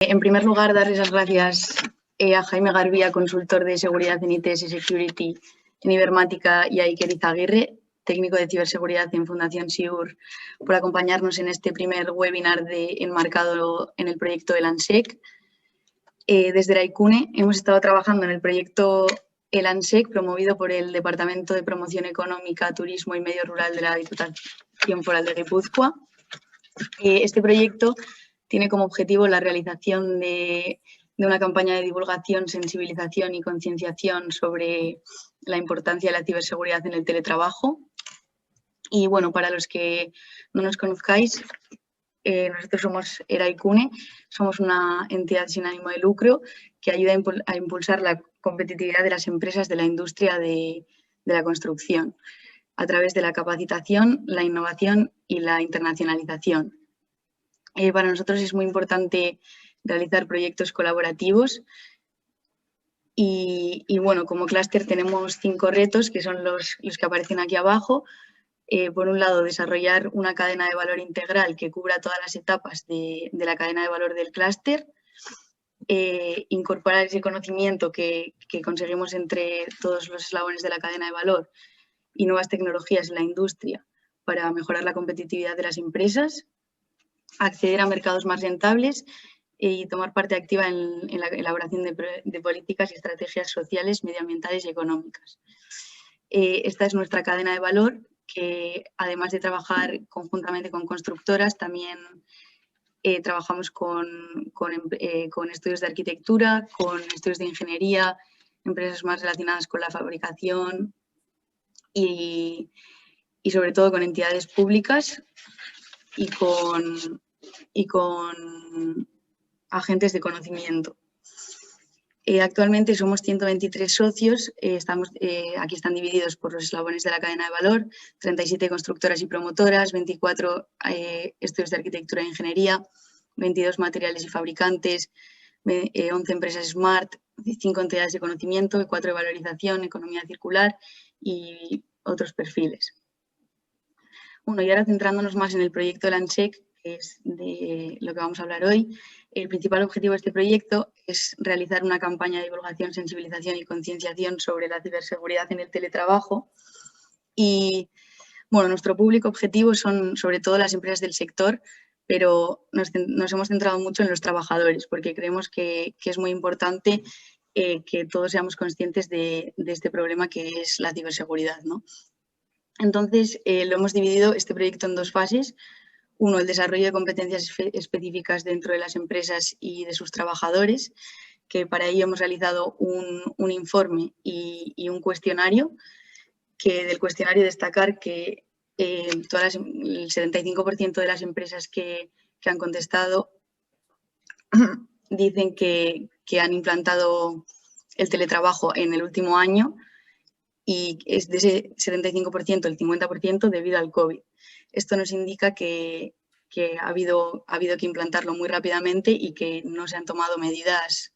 En primer lugar, darles las gracias a Jaime Garbía, consultor de seguridad en ITS Security en Ibermática, y a Iker Izaguirre, técnico de ciberseguridad en Fundación SIUR, por acompañarnos en este primer webinar enmarcado en el proyecto El ANSEC. Desde Eraikune hemos estado trabajando en el proyecto El ANSEC, promovido por el Departamento de Promoción Económica, Turismo y Medio Rural de la Diputación Foral de Guipúzcoa. Este proyecto tiene como objetivo la realización de una campaña de divulgación, sensibilización y concienciación sobre la importancia de la ciberseguridad en el teletrabajo. Y bueno, para los que no nos conozcáis, nosotros somos Eraikune, somos una entidad sin ánimo de lucro que ayuda a impulsar la competitividad de las empresas de la industria de la construcción a través de la capacitación, la innovación y la internacionalización. Para nosotros es muy importante realizar proyectos colaborativos y bueno, como clúster tenemos 5 retos que son los que aparecen aquí abajo. Por un lado, desarrollar una cadena de valor integral que cubra todas las etapas de la cadena de valor del clúster, incorporar ese conocimiento que conseguimos entre todos los eslabones de la cadena de valor y nuevas tecnologías en la industria para mejorar la competitividad de las empresas, acceder a mercados más rentables y tomar parte activa en la elaboración de políticas y estrategias sociales, medioambientales y económicas. Esta es nuestra cadena de valor, que además de trabajar conjuntamente con constructoras, también trabajamos con estudios de arquitectura, con estudios de ingeniería, empresas más relacionadas con la fabricación y sobre todo con entidades públicas y con agentes de conocimiento. Actualmente somos 123 socios, aquí están divididos por los eslabones de la cadena de valor, 37 constructoras y promotoras, 24 estudios de arquitectura e ingeniería, 22 materiales y fabricantes, 11 empresas smart, 5 entidades de conocimiento, 4 de valorización, economía circular y otros perfiles. Bueno, y ahora centrándonos más en el proyecto del ANSEC, que es de lo que vamos a hablar hoy, el principal objetivo de este proyecto es realizar una campaña de divulgación, sensibilización y concienciación sobre la ciberseguridad en el teletrabajo. Y bueno, nuestro público objetivo son sobre todo las empresas del sector, pero nos hemos centrado mucho en los trabajadores porque creemos que es muy importante que todos seamos conscientes de este problema que es la ciberseguridad, ¿no? Entonces, lo hemos dividido este proyecto en 2 fases. Uno, el desarrollo de competencias específicas dentro de las empresas y de sus trabajadores, que para ello hemos realizado un informe y un cuestionario, que del cuestionario destacar que el 75% de las empresas que han contestado dicen que han implantado el teletrabajo en el último año, y es de ese 75%, el 50% debido al COVID. Esto nos indica que ha habido que implantarlo muy rápidamente y que no se han tomado medidas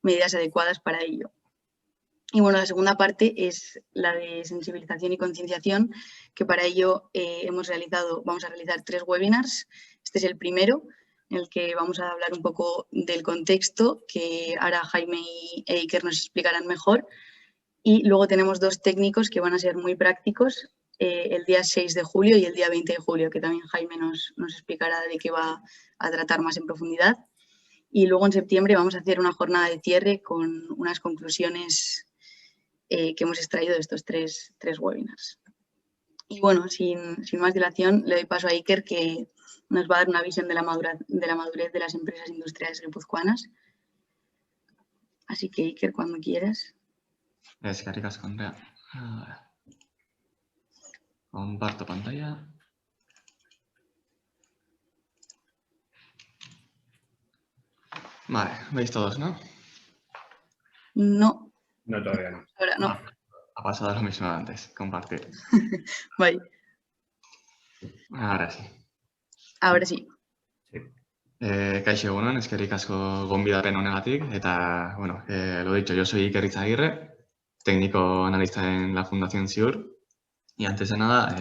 adecuadas para ello. Y bueno, la segunda parte es la de sensibilización y concienciación, que para ello vamos a realizar 3 webinars. Este es el primero, en el que vamos a hablar un poco del contexto, que ahora Jaime e Iker nos explicarán mejor. Y luego tenemos 2 técnicos que van a ser muy prácticos, el día 6 de julio y el día 20 de julio, que también Jaime nos explicará de qué va a tratar más en profundidad. Y luego en septiembre vamos a hacer una jornada de cierre con unas conclusiones que hemos extraído de estos 3 webinars. Y bueno, sin más dilación, le doy paso a Iker, que nos va a dar una visión de la madurez de las empresas industriales guipuzcoanas. Así que Iker, cuando quieras. Eskerrik asko, Andrea. Comparto pantalla. Vale, veis todos, ¿no? No. No, todavía no. Ahora no. Ha pasado lo mismo antes, compartir. Vale. Ahora sí. Ahora sí. Kaixo egunon, eskerrik asko gonbidapen honegatik. Eta, bueno, lo dicho, yo soy Iker Izaguirre, técnico analista en la Fundación SIUR. Y antes de nada,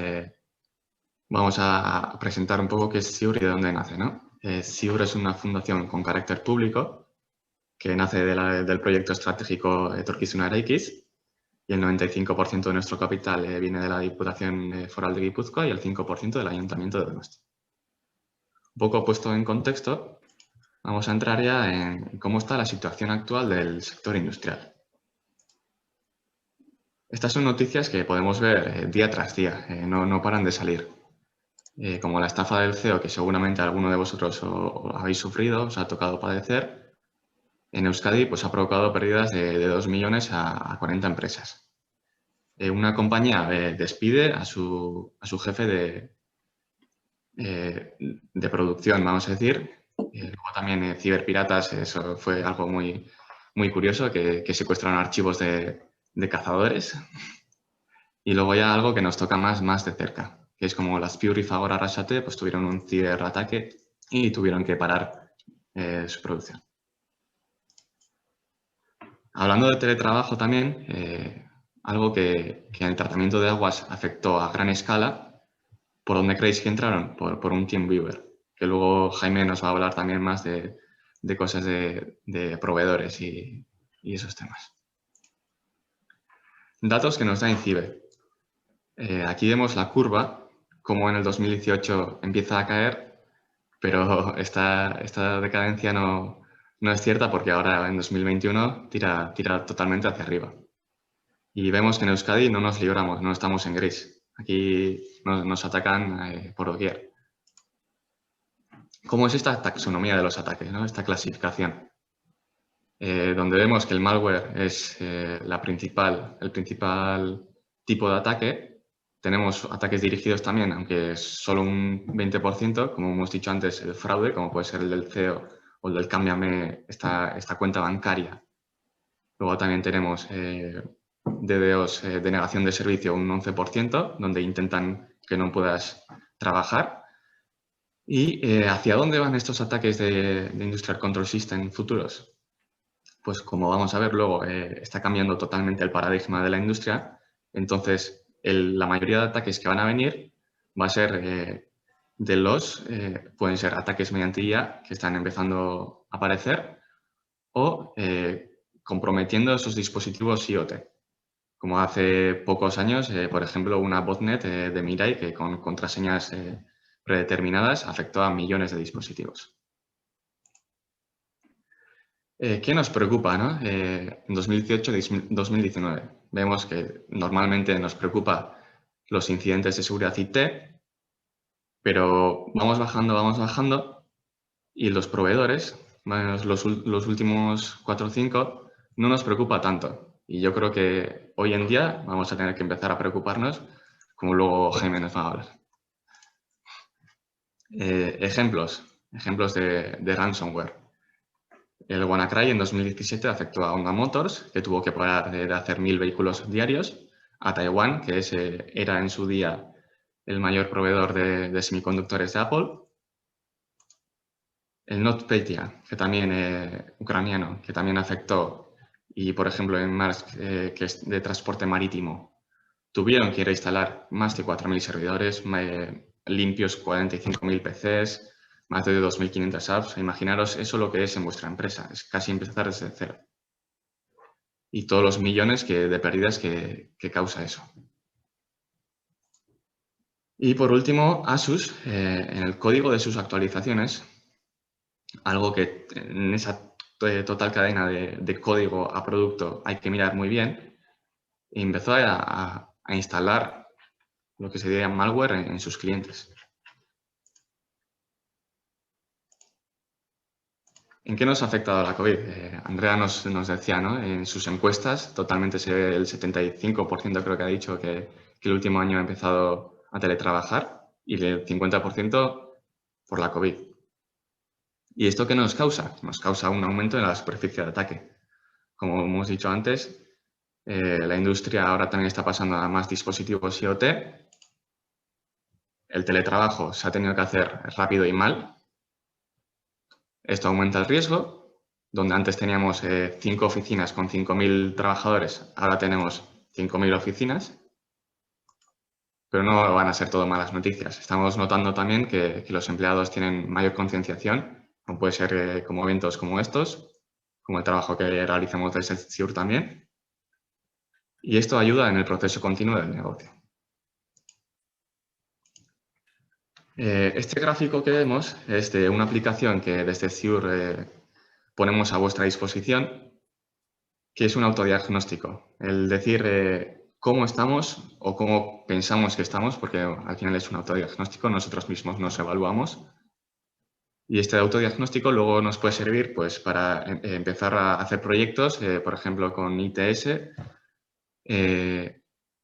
vamos a presentar un poco qué es SIUR y de dónde nace, ¿no? Ziur es una fundación con carácter público que nace del proyecto estratégico Etorkizuna Eraikiz, y el 95% de nuestro capital viene de la Diputación Foral de Guipúzcoa y el 5% del Ayuntamiento de Donosti. Un poco puesto en contexto, vamos a entrar ya en cómo está la situación actual del sector industrial. Estas son noticias que podemos ver día tras día, no paran de salir. Como la estafa del CEO, que seguramente alguno de vosotros o habéis sufrido, os ha tocado padecer, en Euskadi pues, ha provocado pérdidas de 2 millones a 40 empresas. Una compañía despide a su jefe de producción, vamos a decir. Luego también ciberpiratas, eso fue algo muy, muy curioso, que secuestraron archivos de cazadores. Y luego ya algo que nos toca más de cerca, que es como las Piur y Fagor Arrasate, pues tuvieron un ciberataque y tuvieron que parar su producción. Hablando de teletrabajo también, algo que en el tratamiento de aguas afectó a gran escala, ¿por dónde creéis que entraron? Por un TeamViewer, que luego Jaime nos va a hablar también más de cosas de proveedores y esos temas. Datos que nos da INCIBE. Aquí vemos la curva, como en el 2018 empieza a caer, pero esta decadencia no es cierta porque ahora en 2021 tira totalmente hacia arriba. Y vemos que en Euskadi no nos libramos, no estamos en gris. Aquí nos atacan por doquier. ¿Cómo es esta taxonomía de los ataques, ¿no? Esta clasificación? Donde vemos que el malware es el principal tipo de ataque. Tenemos ataques dirigidos también, aunque es solo un 20%, como hemos dicho antes, el fraude, como puede ser el del CEO o el del cámbiame esta cuenta bancaria. Luego también tenemos DDoS, denegación de servicio, un 11%, donde intentan que no puedas trabajar. ¿Y hacia dónde van estos ataques de Industrial Control System futuros? Pues como vamos a ver luego, está cambiando totalmente el paradigma de la industria. Entonces, la mayoría de ataques que van a venir va a ser pueden ser ataques mediante IA que están empezando a aparecer o comprometiendo esos dispositivos IoT. Como hace pocos años, por ejemplo, una botnet de Mirai que con contraseñas predeterminadas afectó a millones de dispositivos. ¿Qué nos preocupa, ¿no? En 2018-2019 vemos que normalmente nos preocupa los incidentes de seguridad IT, pero vamos bajando y los proveedores, los últimos 4 o 5, no nos preocupa tanto. Y yo creo que hoy en día vamos a tener que empezar a preocuparnos, como luego Jaime nos va a hablar. Ejemplos de ransomware. El WannaCry en 2017 afectó a Honda Motors, que tuvo que parar de hacer 1000 vehículos diarios, a Taiwán, que era en su día el mayor proveedor de semiconductores de Apple. El NotPetya, que también ucraniano, que también afectó, y por ejemplo en Maersk, que es de transporte marítimo, tuvieron que reinstalar más de 4000 servidores, limpios 45.000 PCs, más de 2.500 apps. Imaginaros eso lo que es en vuestra empresa, es casi empezar desde cero. Y todos los millones de pérdidas que causa eso. Y por último, Asus, en el código de sus actualizaciones, algo que en esa total cadena de código a producto hay que mirar muy bien, empezó a instalar lo que se diría malware en sus clientes. ¿En qué nos ha afectado la COVID? Andrea nos decía, ¿no? En sus encuestas, totalmente el 75% creo que ha dicho que el último año ha empezado a teletrabajar y el 50% por la COVID. ¿Y esto qué nos causa? Nos causa un aumento en la superficie de ataque. Como hemos dicho antes, la industria ahora también está pasando a más dispositivos IoT. El teletrabajo se ha tenido que hacer rápido y mal. Esto aumenta el riesgo. Donde antes teníamos 5 oficinas con 5.000 trabajadores, ahora tenemos 5.000 oficinas. pero no van a ser todo malas noticias. Estamos notando también que los empleados tienen mayor concienciación, como puede ser como eventos como estos, como el trabajo que realizamos desde CIUR también. Y esto ayuda en el proceso continuo del negocio. Este gráfico que vemos es de una aplicación que desde CIUR ponemos a vuestra disposición, que es un autodiagnóstico. El decir cómo estamos o cómo pensamos que estamos, porque al final es un autodiagnóstico, nosotros mismos nos evaluamos. Y este autodiagnóstico luego nos puede servir pues, para empezar a hacer proyectos, por ejemplo, con ITS,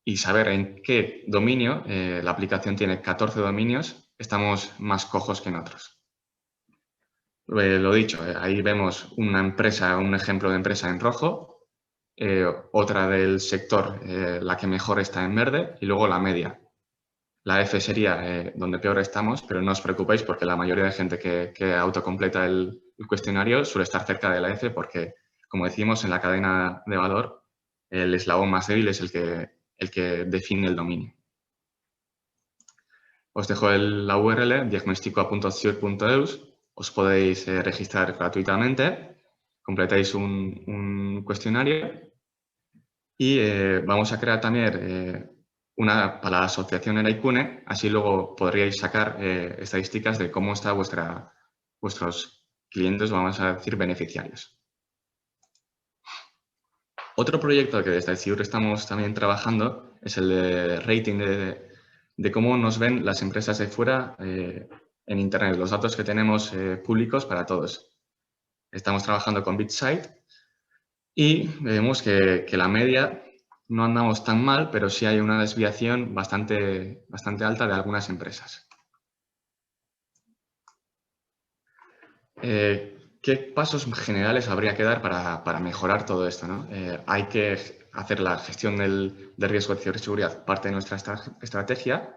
y saber en qué dominio, la aplicación tiene 14 dominios, estamos más cojos que en otros. Lo dicho, ahí vemos una empresa, un ejemplo de empresa en rojo, otra del sector, la que mejor está en verde, y luego la media. La F sería donde peor estamos, pero no os preocupéis porque la mayoría de gente que autocompleta el cuestionario suele estar cerca de la F porque, como decimos, en la cadena de valor, el eslabón más débil es el que define el dominio. Os dejo la URL diagnóstico.ciur.eus. Os podéis registrar gratuitamente, completáis un cuestionario y vamos a crear también una para la asociación Eraikune, así luego podríais sacar estadísticas de cómo están vuestros clientes, vamos a decir, beneficiarios. Otro proyecto que desde CIUR estamos también trabajando es el de rating de cómo nos ven las empresas de fuera en Internet, los datos que tenemos públicos para todos. Estamos trabajando con BitSight y vemos que la media no andamos tan mal, pero sí hay una desviación bastante alta de algunas empresas. ¿Qué pasos generales habría que dar para mejorar todo esto, ¿no? Hay que hacer la gestión del riesgo de ciberseguridad parte de nuestra estrategia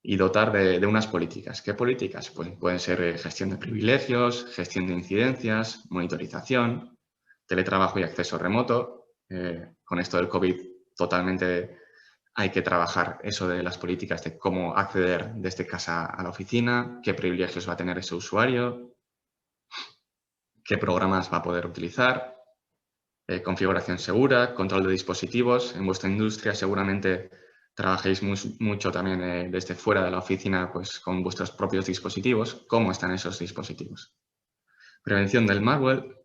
y dotar de unas políticas. ¿Qué políticas? Pues pueden ser gestión de privilegios, gestión de incidencias, monitorización, teletrabajo y acceso remoto. Con esto del COVID totalmente hay que trabajar eso de las políticas de cómo acceder desde casa a la oficina, qué privilegios va a tener ese usuario, qué programas va a poder utilizar, configuración segura, control de dispositivos. En vuestra industria seguramente trabajéis mucho también desde fuera de la oficina pues, con vuestros propios dispositivos. ¿Cómo están esos dispositivos? Prevención del malware,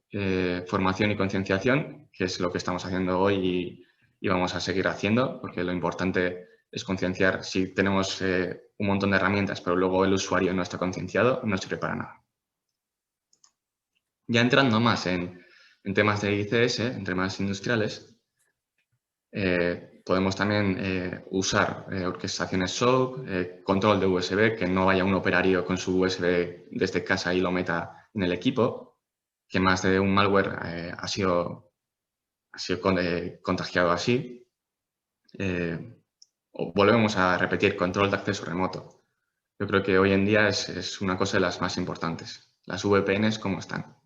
formación y concienciación, que es lo que estamos haciendo hoy y vamos a seguir haciendo, porque lo importante es concienciar. Si tenemos un montón de herramientas, pero luego el usuario no está concienciado, no sirve para nada. Ya entrando más en temas de ICS, en temas industriales, podemos también usar orquestaciones SOAP, control de USB, que no vaya un operario con su USB desde casa y lo meta en el equipo, que más de un malware ha sido contagiado así. Volvemos a repetir, control de acceso remoto. Yo creo que hoy en día es una cosa de las más importantes. Las VPNs, ¿cómo están?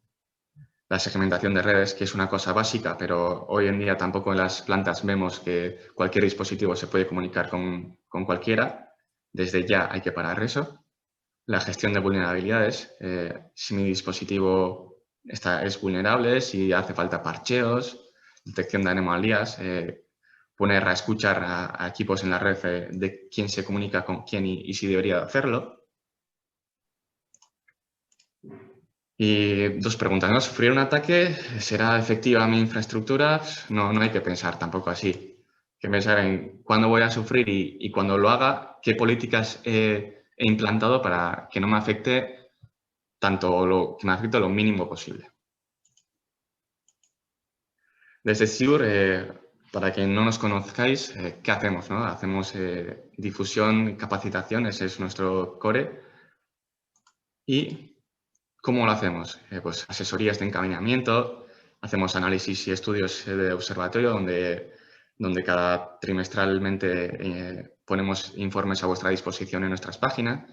La segmentación de redes, que es una cosa básica, pero hoy en día tampoco en las plantas vemos que cualquier dispositivo se puede comunicar con cualquiera. Desde ya hay que parar eso. La gestión de vulnerabilidades. Si mi dispositivo es vulnerable, si hace falta parcheos, detección de anomalías, poner a escuchar a equipos en la red de quién se comunica con quién y si debería hacerlo. Y dos preguntas, ¿no? ¿Sufrir un ataque? ¿Será efectiva mi infraestructura? No hay que pensar tampoco así. Hay que pensar en cuándo voy a sufrir y cuando lo haga, qué políticas he implantado para que no me afecte que me afecte lo mínimo posible. Desde CIUR, para que no nos conozcáis, ¿qué hacemos? ¿No? Hacemos difusión, capacitación, ese es nuestro core. Y ¿cómo lo hacemos? Pues asesorías de encaminamiento, hacemos análisis y estudios de observatorio donde cada trimestralmente ponemos informes a vuestra disposición en nuestras páginas,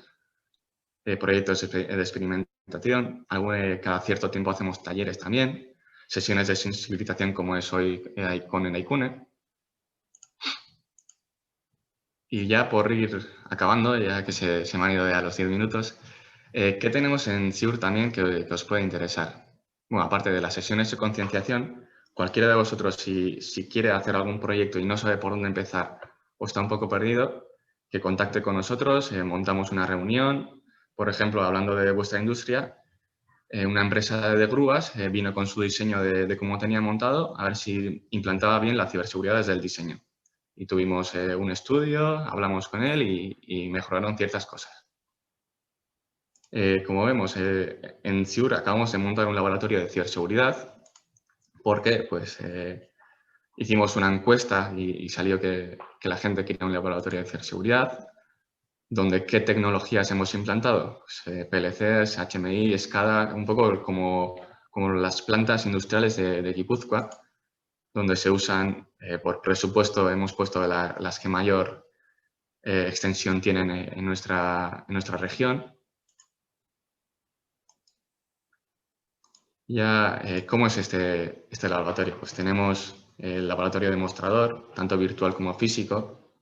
proyectos de experimentación, cada cierto tiempo hacemos talleres también, sesiones de sensibilización como es hoy con Eraikune. Y ya por ir acabando, ya que se me han ido ya los 10 minutos, ¿qué tenemos en SIUR también que os puede interesar? Bueno, aparte de las sesiones de concienciación, cualquiera de vosotros, si quiere hacer algún proyecto y no sabe por dónde empezar o está un poco perdido, que contacte con nosotros, montamos una reunión. Por ejemplo, hablando de vuestra industria, una empresa de grúas vino con su diseño de cómo tenía montado, a ver si implantaba bien la ciberseguridad desde el diseño. Y tuvimos un estudio, hablamos con él y mejoraron ciertas cosas. Como vemos, en SIUR acabamos de montar un laboratorio de ciberseguridad porque pues, hicimos una encuesta y salió que la gente quería un laboratorio de ciberseguridad, donde qué tecnologías hemos implantado. Pues, PLCs, HMI, SCADA, un poco como las plantas industriales de Guipúzcoa, donde se usan, por presupuesto, hemos puesto las que mayor extensión tienen en nuestra región. Ya, ¿cómo es este laboratorio? Pues tenemos el laboratorio demostrador, tanto virtual como físico.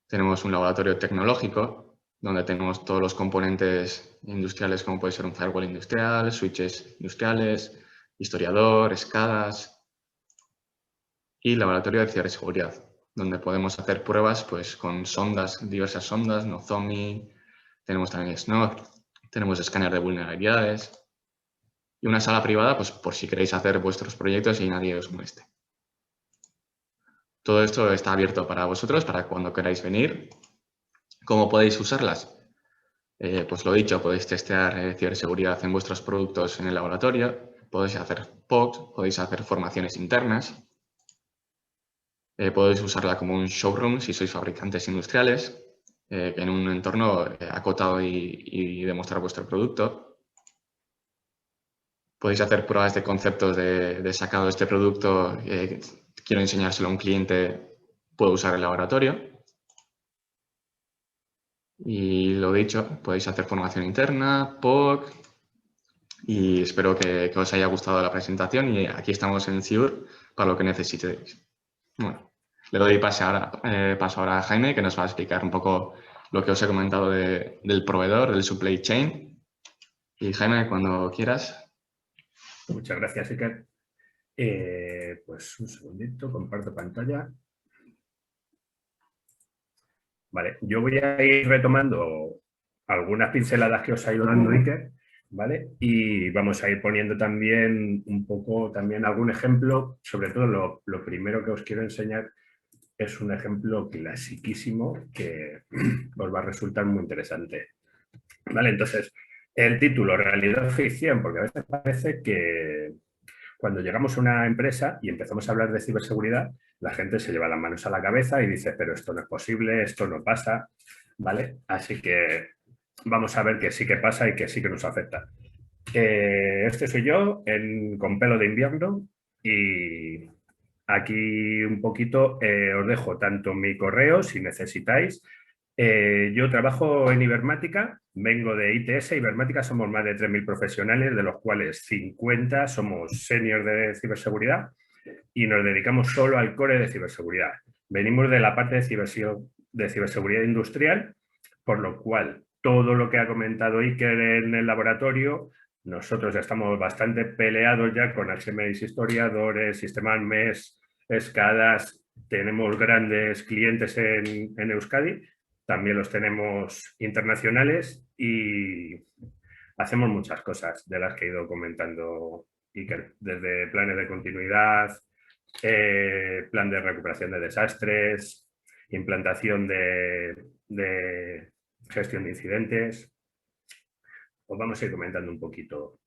Tenemos un laboratorio tecnológico, donde tenemos todos los componentes industriales, como puede ser un firewall industrial, switches industriales, historiador, SCADAs. Y laboratorio de ciberseguridad, donde podemos hacer pruebas pues, con sondas, diversas sondas, Nozomi, tenemos también SNOC, tenemos escáner de vulnerabilidades. Y una sala privada, pues por si queréis hacer vuestros proyectos y nadie os moleste. Todo esto está abierto para vosotros, para cuando queráis venir. ¿Cómo podéis usarlas? Pues lo dicho, podéis testear ciberseguridad en vuestros productos en el laboratorio, podéis hacer POCs, podéis hacer formaciones internas, podéis usarla como un showroom si sois fabricantes industriales, en un entorno acotado y demostrar vuestro producto. Podéis hacer pruebas de conceptos de sacado de este producto, quiero enseñárselo a un cliente, puedo usar el laboratorio. Y lo dicho, podéis hacer formación interna, POC, y espero que os haya gustado la presentación y aquí estamos en SIUR para lo que necesitéis. Bueno, le doy paso ahora a Jaime, que nos va a explicar un poco lo que os he comentado del proveedor, del supply chain. Y Jaime, cuando quieras. Muchas gracias, Iker. Pues un segundito, comparto pantalla. Vale, yo voy a ir retomando algunas pinceladas que os ha ido dando Iker, ¿vale? Y vamos a ir poniendo también un poco, algún ejemplo. Sobre todo lo primero que os quiero enseñar es un ejemplo clasiquísimo que os va a resultar muy interesante. Vale, entonces, el título, realidad o ficción, porque a veces parece que cuando llegamos a una empresa y empezamos a hablar de ciberseguridad, la gente se lleva las manos a la cabeza y dice, pero esto no es posible, esto no pasa, ¿vale? Así que vamos a ver que sí que pasa y que sí que nos afecta. Este soy yo con pelo de invierno y aquí un poquito os dejo tanto mi correo si necesitáis. Yo trabajo en Ibermática, vengo de ITS. Ibermática somos más de 3.000 profesionales, de los cuales 50 somos seniors de ciberseguridad y nos dedicamos solo al core de ciberseguridad. Venimos de la parte de ciberseguridad industrial, por lo cual todo lo que ha comentado Iker en el laboratorio, nosotros estamos bastante peleados ya con HMIs, historiadores, sistemas MES, SCADAs, tenemos grandes clientes en Euskadi, también los tenemos internacionales y hacemos muchas cosas de las que he ido comentando Iker, desde planes de continuidad, plan de recuperación de desastres, implantación de gestión de incidentes. Os vamos a ir comentando un poquito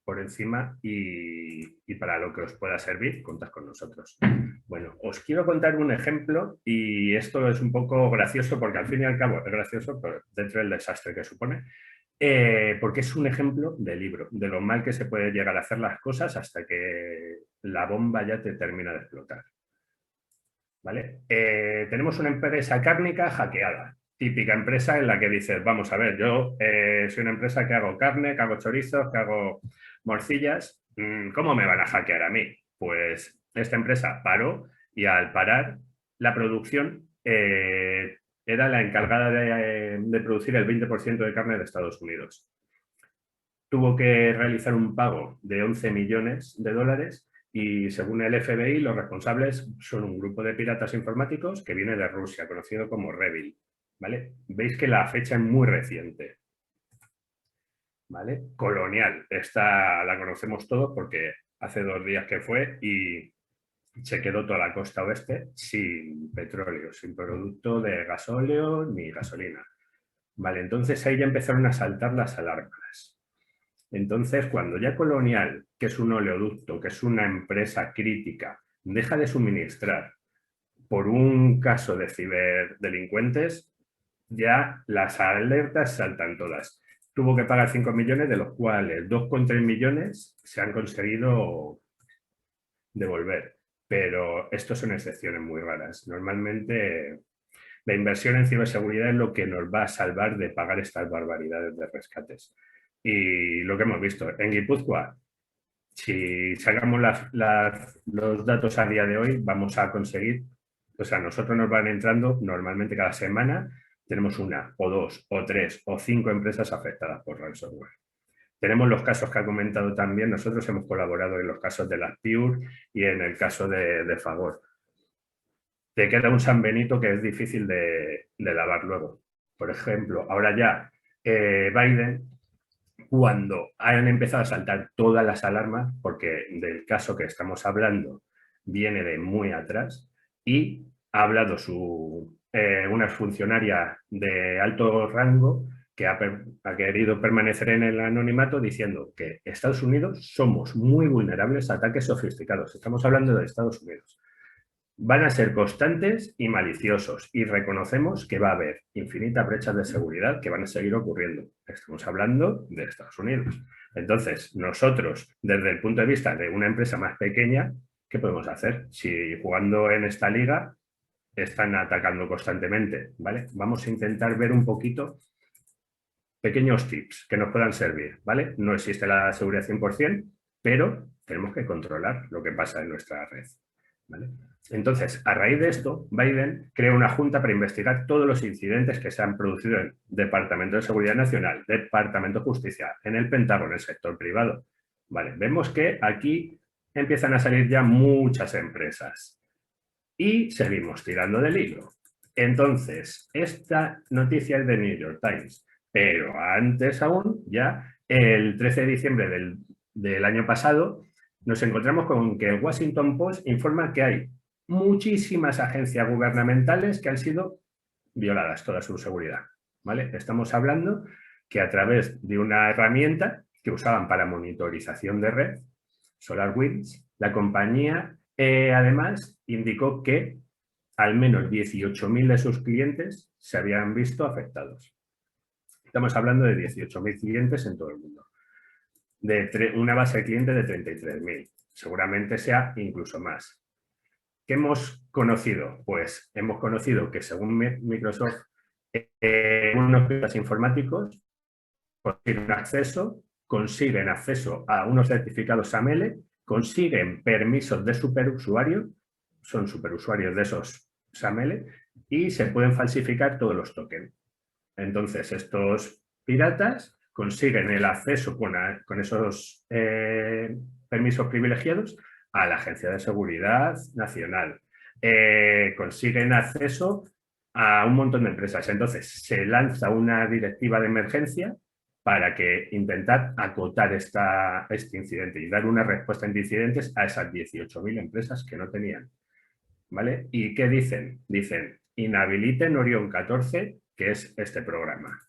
por encima y para lo que os pueda servir, contad con nosotros. Bueno, os quiero contar un ejemplo y esto es un poco gracioso porque al fin y al cabo es gracioso, pero dentro del desastre que supone, porque es un ejemplo de libro, de lo mal que se puede llegar a hacer las cosas hasta que la bomba ya te termina de explotar. ¿Vale? Tenemos una empresa cárnica hackeada. Típica empresa en la que dices, vamos a ver, yo soy una empresa que hago carne, que hago chorizos, que hago morcillas. ¿Cómo me van a hackear a mí? Pues esta empresa paró y al parar la producción era la encargada de producir el 20% de carne de Estados Unidos. Tuvo que realizar un pago de 11 millones de dólares y, según el FBI, los responsables son un grupo de piratas informáticos que viene de Rusia, conocido como Revil, ¿vale? Veis que la fecha es muy reciente, ¿vale? Colonial, esta la conocemos todos porque hace 2 días que fue y se quedó toda la costa oeste sin petróleo, sin producto de gasóleo ni gasolina. Vale, entonces ahí ya empezaron a saltar las alarmas. Entonces, cuando ya Colonial, que es un oleoducto, que es una empresa crítica, deja de suministrar por un caso de ciberdelincuentes, ya las alertas saltan todas. Tuvo que pagar 5 millones, de los cuales 2,3 millones se han conseguido devolver. Pero estos son excepciones muy raras. Normalmente la inversión en ciberseguridad es lo que nos va a salvar de pagar estas barbaridades de rescates. Y lo que hemos visto en Guipúzcoa, si sacamos los datos a día de hoy, vamos a conseguir, o sea, nosotros nos van entrando normalmente cada semana, tenemos 1, o 2, o 3, o 5 empresas afectadas por ransomware. Tenemos los casos que ha comentado también, nosotros hemos colaborado en los casos de las Pure y en el caso de Fagor. Te queda un San Benito que es difícil de lavar luego. Por ejemplo, ahora ya Biden, cuando han empezado a saltar todas las alarmas, porque del caso que estamos hablando viene de muy atrás, y ha hablado una funcionaria de alto rango que ha querido permanecer en el anonimato diciendo que Estados Unidos somos muy vulnerables a ataques sofisticados. Estamos hablando de Estados Unidos. Van a ser constantes y maliciosos y reconocemos que va a haber infinitas brechas de seguridad que van a seguir ocurriendo. Estamos hablando de Estados Unidos. Entonces, nosotros, desde el punto de vista de una empresa más pequeña, ¿qué podemos hacer? Si jugando en esta liga están atacando constantemente, ¿vale? Vamos a intentar ver un poquito pequeños tips que nos puedan servir, ¿vale? No existe la seguridad 100%, pero tenemos que controlar lo que pasa en nuestra red, ¿vale? Entonces, a raíz de esto, Biden crea una junta para investigar todos los incidentes que se han producido en el Departamento de Seguridad Nacional, Departamento de Justicia, en el Pentágono, en el sector privado. Vale, vemos que aquí empiezan a salir ya muchas empresas y seguimos tirando del hilo. Entonces, esta noticia es de New York Times, pero antes aún, ya el 13 de diciembre del año pasado, nos encontramos con que el Washington Post informa que hay muchísimas agencias gubernamentales que han sido violadas toda su seguridad, ¿vale? Estamos hablando que a través de una herramienta que usaban para monitorización de red, SolarWinds, la compañía además indicó que al menos 18.000 de sus clientes se habían visto afectados. Estamos hablando de 18.000 clientes en todo el mundo. De una base de clientes de 33.000. Seguramente sea incluso más. ¿Qué hemos conocido? Pues hemos conocido que, según Microsoft, unos piratas informáticos consiguen acceso a unos certificados SAML, consiguen permisos de superusuario, son superusuarios de esos SAML, y se pueden falsificar todos los tokens. Entonces, estos piratas consiguen el acceso con esos permisos privilegiados a la Agencia de Seguridad Nacional. Consiguen acceso a un montón de empresas. Entonces, se lanza una directiva de emergencia para intentar acotar este incidente y dar una respuesta en incidentes a esas 18.000 empresas que no tenían. ¿Vale? ¿Y qué dicen? Dicen, inhabiliten Orion 14, que es este programa.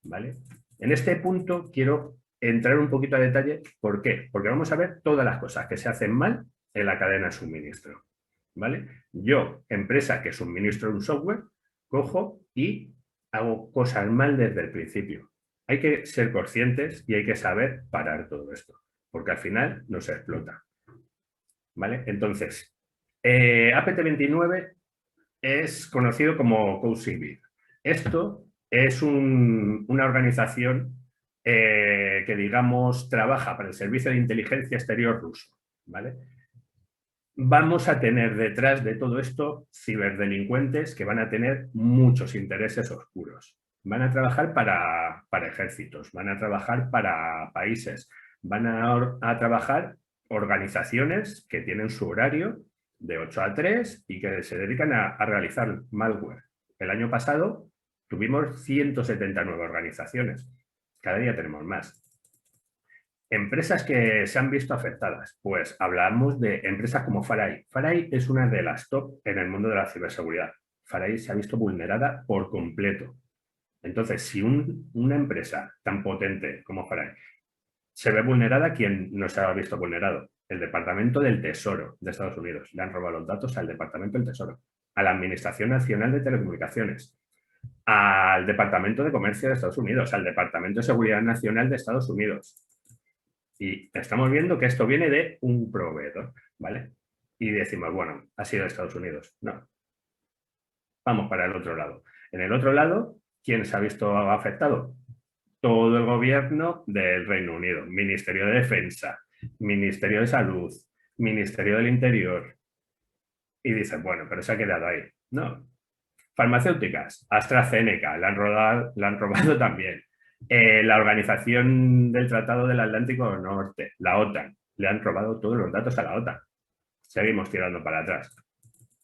¿Vale? En este punto quiero entrar un poquito a detalle. ¿Por qué? Porque vamos a ver todas las cosas que se hacen mal en la cadena de suministro. ¿Vale? Yo, empresa que suministro un software, cojo y hago cosas mal desde el principio. Hay que ser conscientes y hay que saber parar todo esto, porque al final nos explota. ¿Vale? Entonces, APT29 es conocido como CodeCivil. Esto es una organización que, digamos, trabaja para el Servicio de Inteligencia Exterior ruso, ¿vale? vamos a tener detrás de todo esto ciberdelincuentes que van a tener muchos intereses oscuros. Van a trabajar para ejércitos, van a trabajar para países, van a trabajar organizaciones que tienen su horario de 8 a 3 y que se dedican a realizar malware. El año pasado tuvimos 179 organizaciones. Cada día tenemos más. Empresas que se han visto afectadas. Pues hablamos de empresas como Farai. Farai es una de las top en el mundo de la ciberseguridad. Farai se ha visto vulnerada por completo. Entonces, si una empresa tan potente como Farai se ve vulnerada, ¿quién no se ha visto vulnerado? El Departamento del Tesoro de Estados Unidos. Le han robado los datos al Departamento del Tesoro, a la Administración Nacional de Telecomunicaciones, al Departamento de Comercio de Estados Unidos, al Departamento de Seguridad Nacional de Estados Unidos. Y estamos viendo que esto viene de un proveedor, ¿vale? Y decimos, bueno, ha sido de Estados Unidos. No. Vamos para el otro lado. En el otro lado, ¿quién se ha visto afectado? Todo el gobierno del Reino Unido, Ministerio de Defensa, Ministerio de Salud, Ministerio del Interior. Y dicen, bueno, pero se ha quedado ahí. No. Farmacéuticas, AstraZeneca, la han robado también. La Organización del Tratado del Atlántico Norte, la OTAN, le han robado todos los datos a la OTAN. Seguimos tirando para atrás.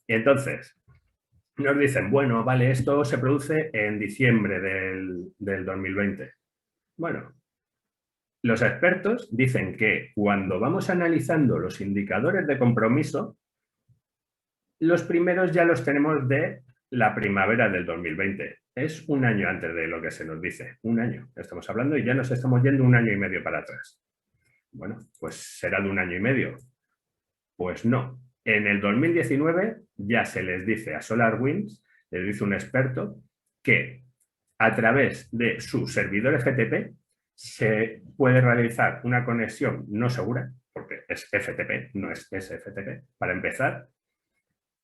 Y entonces, nos dicen, bueno, vale, esto se produce en diciembre del 2020. Bueno, los expertos dicen que cuando vamos analizando los indicadores de compromiso, los primeros ya los tenemos de la primavera del 2020. Es un año antes de lo que se nos dice. Un año estamos hablando y ya nos estamos yendo un año y medio para atrás. Bueno, pues será de un año y medio. Pues no. En el 2019 ya se les dice a SolarWinds, les dice un experto, que a través de su servidor FTP se puede realizar una conexión no segura, porque es FTP, no es SFTP, para empezar,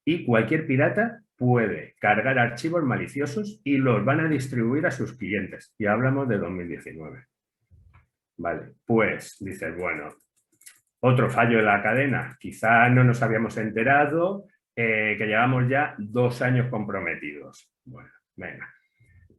y cualquier pirata puede cargar archivos maliciosos y los van a distribuir a sus clientes. Y hablamos de 2019. Vale, pues dices, bueno, otro fallo de la cadena. Quizá no nos habíamos enterado que llevamos ya 2 años comprometidos. Bueno, venga.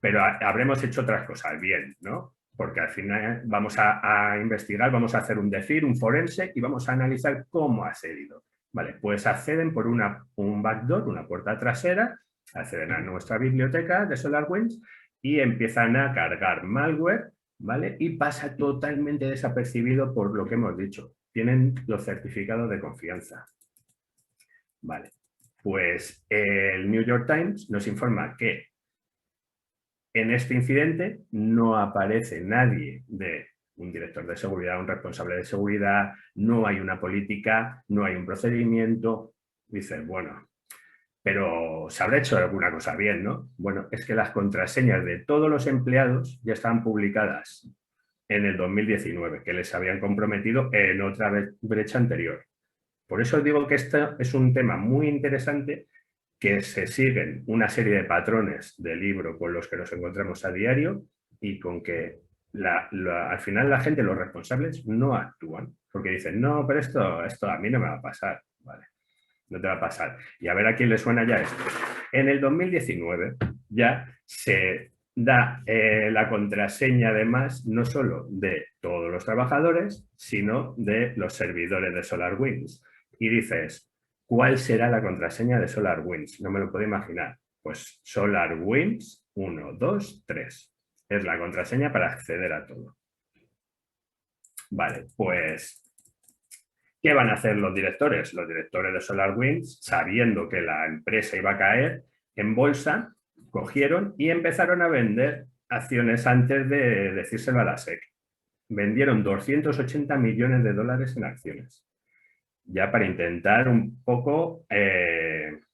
Pero habremos hecho otras cosas bien, ¿no? Porque al final vamos a investigar, vamos a hacer un DEFIR, un forense y vamos a analizar cómo ha sido. Vale, pues acceden por un backdoor, una puerta trasera, acceden a nuestra biblioteca de SolarWinds y empiezan a cargar malware, ¿vale? Y pasa totalmente desapercibido por lo que hemos dicho. Tienen los certificados de confianza. Vale, pues el New York Times nos informa que en este incidente no aparece nadie de un director de seguridad, un responsable de seguridad, no hay una política, no hay un procedimiento. Dices, bueno, pero se habrá hecho alguna cosa bien, ¿no? Bueno, es que las contraseñas de todos los empleados ya estaban publicadas en el 2019, que les habían comprometido en otra brecha anterior. Por eso os digo que esto es un tema muy interesante, que se siguen una serie de patrones de libro con los que nos encontramos a diario y con que al final la gente, los responsables, no actúan. Porque dicen, no, pero esto a mí no me va a pasar. Vale, no te va a pasar. Y a ver a quién le suena ya esto. En el 2019 ya se da la contraseña además no solo de todos los trabajadores, sino de los servidores de SolarWinds. Y dices, ¿cuál será la contraseña de SolarWinds? No me lo puedo imaginar. Pues SolarWinds 1, 2, 3. Es la contraseña para acceder a todo. Vale, pues ¿qué van a hacer los directores? Los directores de SolarWinds, sabiendo que la empresa iba a caer en bolsa, cogieron y empezaron a vender acciones antes de decírselo a la SEC. Vendieron 280 millones de dólares en acciones. Ya para intentar un poco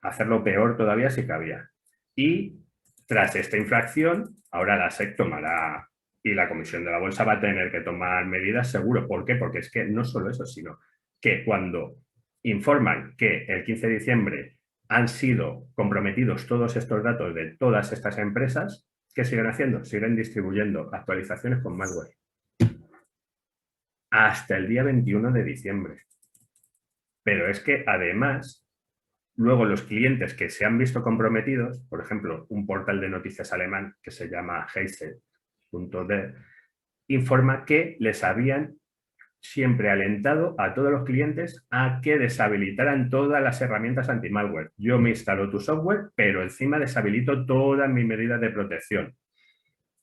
hacerlo peor todavía si cabía. Y tras esta infracción, ahora la SEC tomará, y la Comisión de la Bolsa va a tener que tomar medidas seguro. ¿Por qué? Porque es que no solo eso, sino que cuando informan que el 15 de diciembre han sido comprometidos todos estos datos de todas estas empresas, ¿qué siguen haciendo? Siguen distribuyendo actualizaciones con malware. Hasta el día 21 de diciembre. Pero es que además, luego los clientes que se han visto comprometidos, por ejemplo, un portal de noticias alemán que se llama heise.de, informa que les habían siempre alentado a todos los clientes a que deshabilitaran todas las herramientas anti-malware. Yo me instalo tu software, pero encima deshabilito todas mis medidas de protección.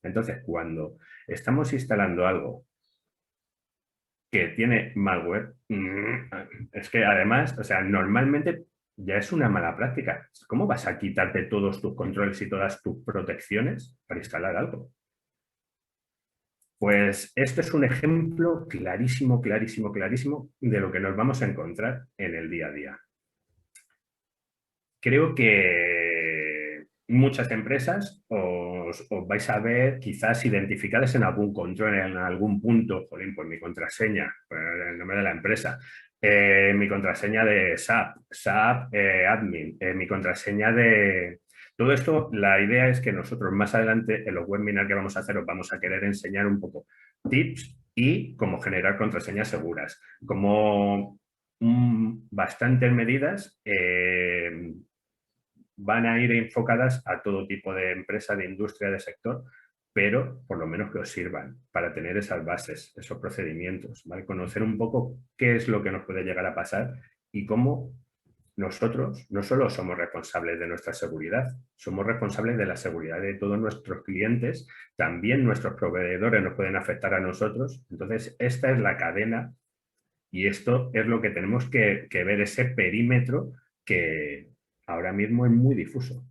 Entonces, cuando estamos instalando algo que tiene malware, es que además, o sea, normalmente ya es una mala práctica. ¿Cómo vas a quitarte todos tus controles y todas tus protecciones para instalar algo? Pues esto es un ejemplo clarísimo, clarísimo, clarísimo de lo que nos vamos a encontrar en el día a día. Creo que muchas empresas os vais a ver quizás identificadas en algún control, en algún punto, jolín, pues mi contraseña, pues el nombre de la empresa, mi contraseña de SAP admin, mi contraseña de... Todo esto, la idea es que nosotros más adelante en los webinars que vamos a hacer os vamos a querer enseñar un poco tips y cómo generar contraseñas seguras, como bastantes medidas van a ir enfocadas a todo tipo de empresa, de industria, de sector, pero por lo menos que os sirvan para tener esas bases, esos procedimientos, ¿vale? Conocer un poco qué es lo que nos puede llegar a pasar y cómo nosotros no solo somos responsables de nuestra seguridad, somos responsables de la seguridad de todos nuestros clientes, también nuestros proveedores nos pueden afectar a nosotros. Entonces, esta es la cadena y esto es lo que tenemos que ver, ese perímetro que ahora mismo es muy difuso.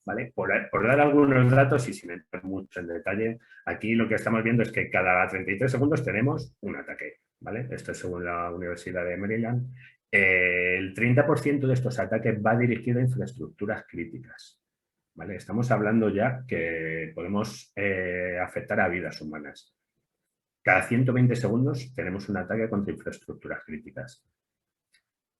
¿Vale? Por dar algunos datos y sin entrar mucho en detalle, aquí lo que estamos viendo es que cada 33 segundos tenemos un ataque. ¿Vale? Esto es según la Universidad de Maryland. El 30% de estos ataques va dirigido a infraestructuras críticas. ¿Vale? Estamos hablando ya que podemos afectar a vidas humanas. Cada 120 segundos tenemos un ataque contra infraestructuras críticas.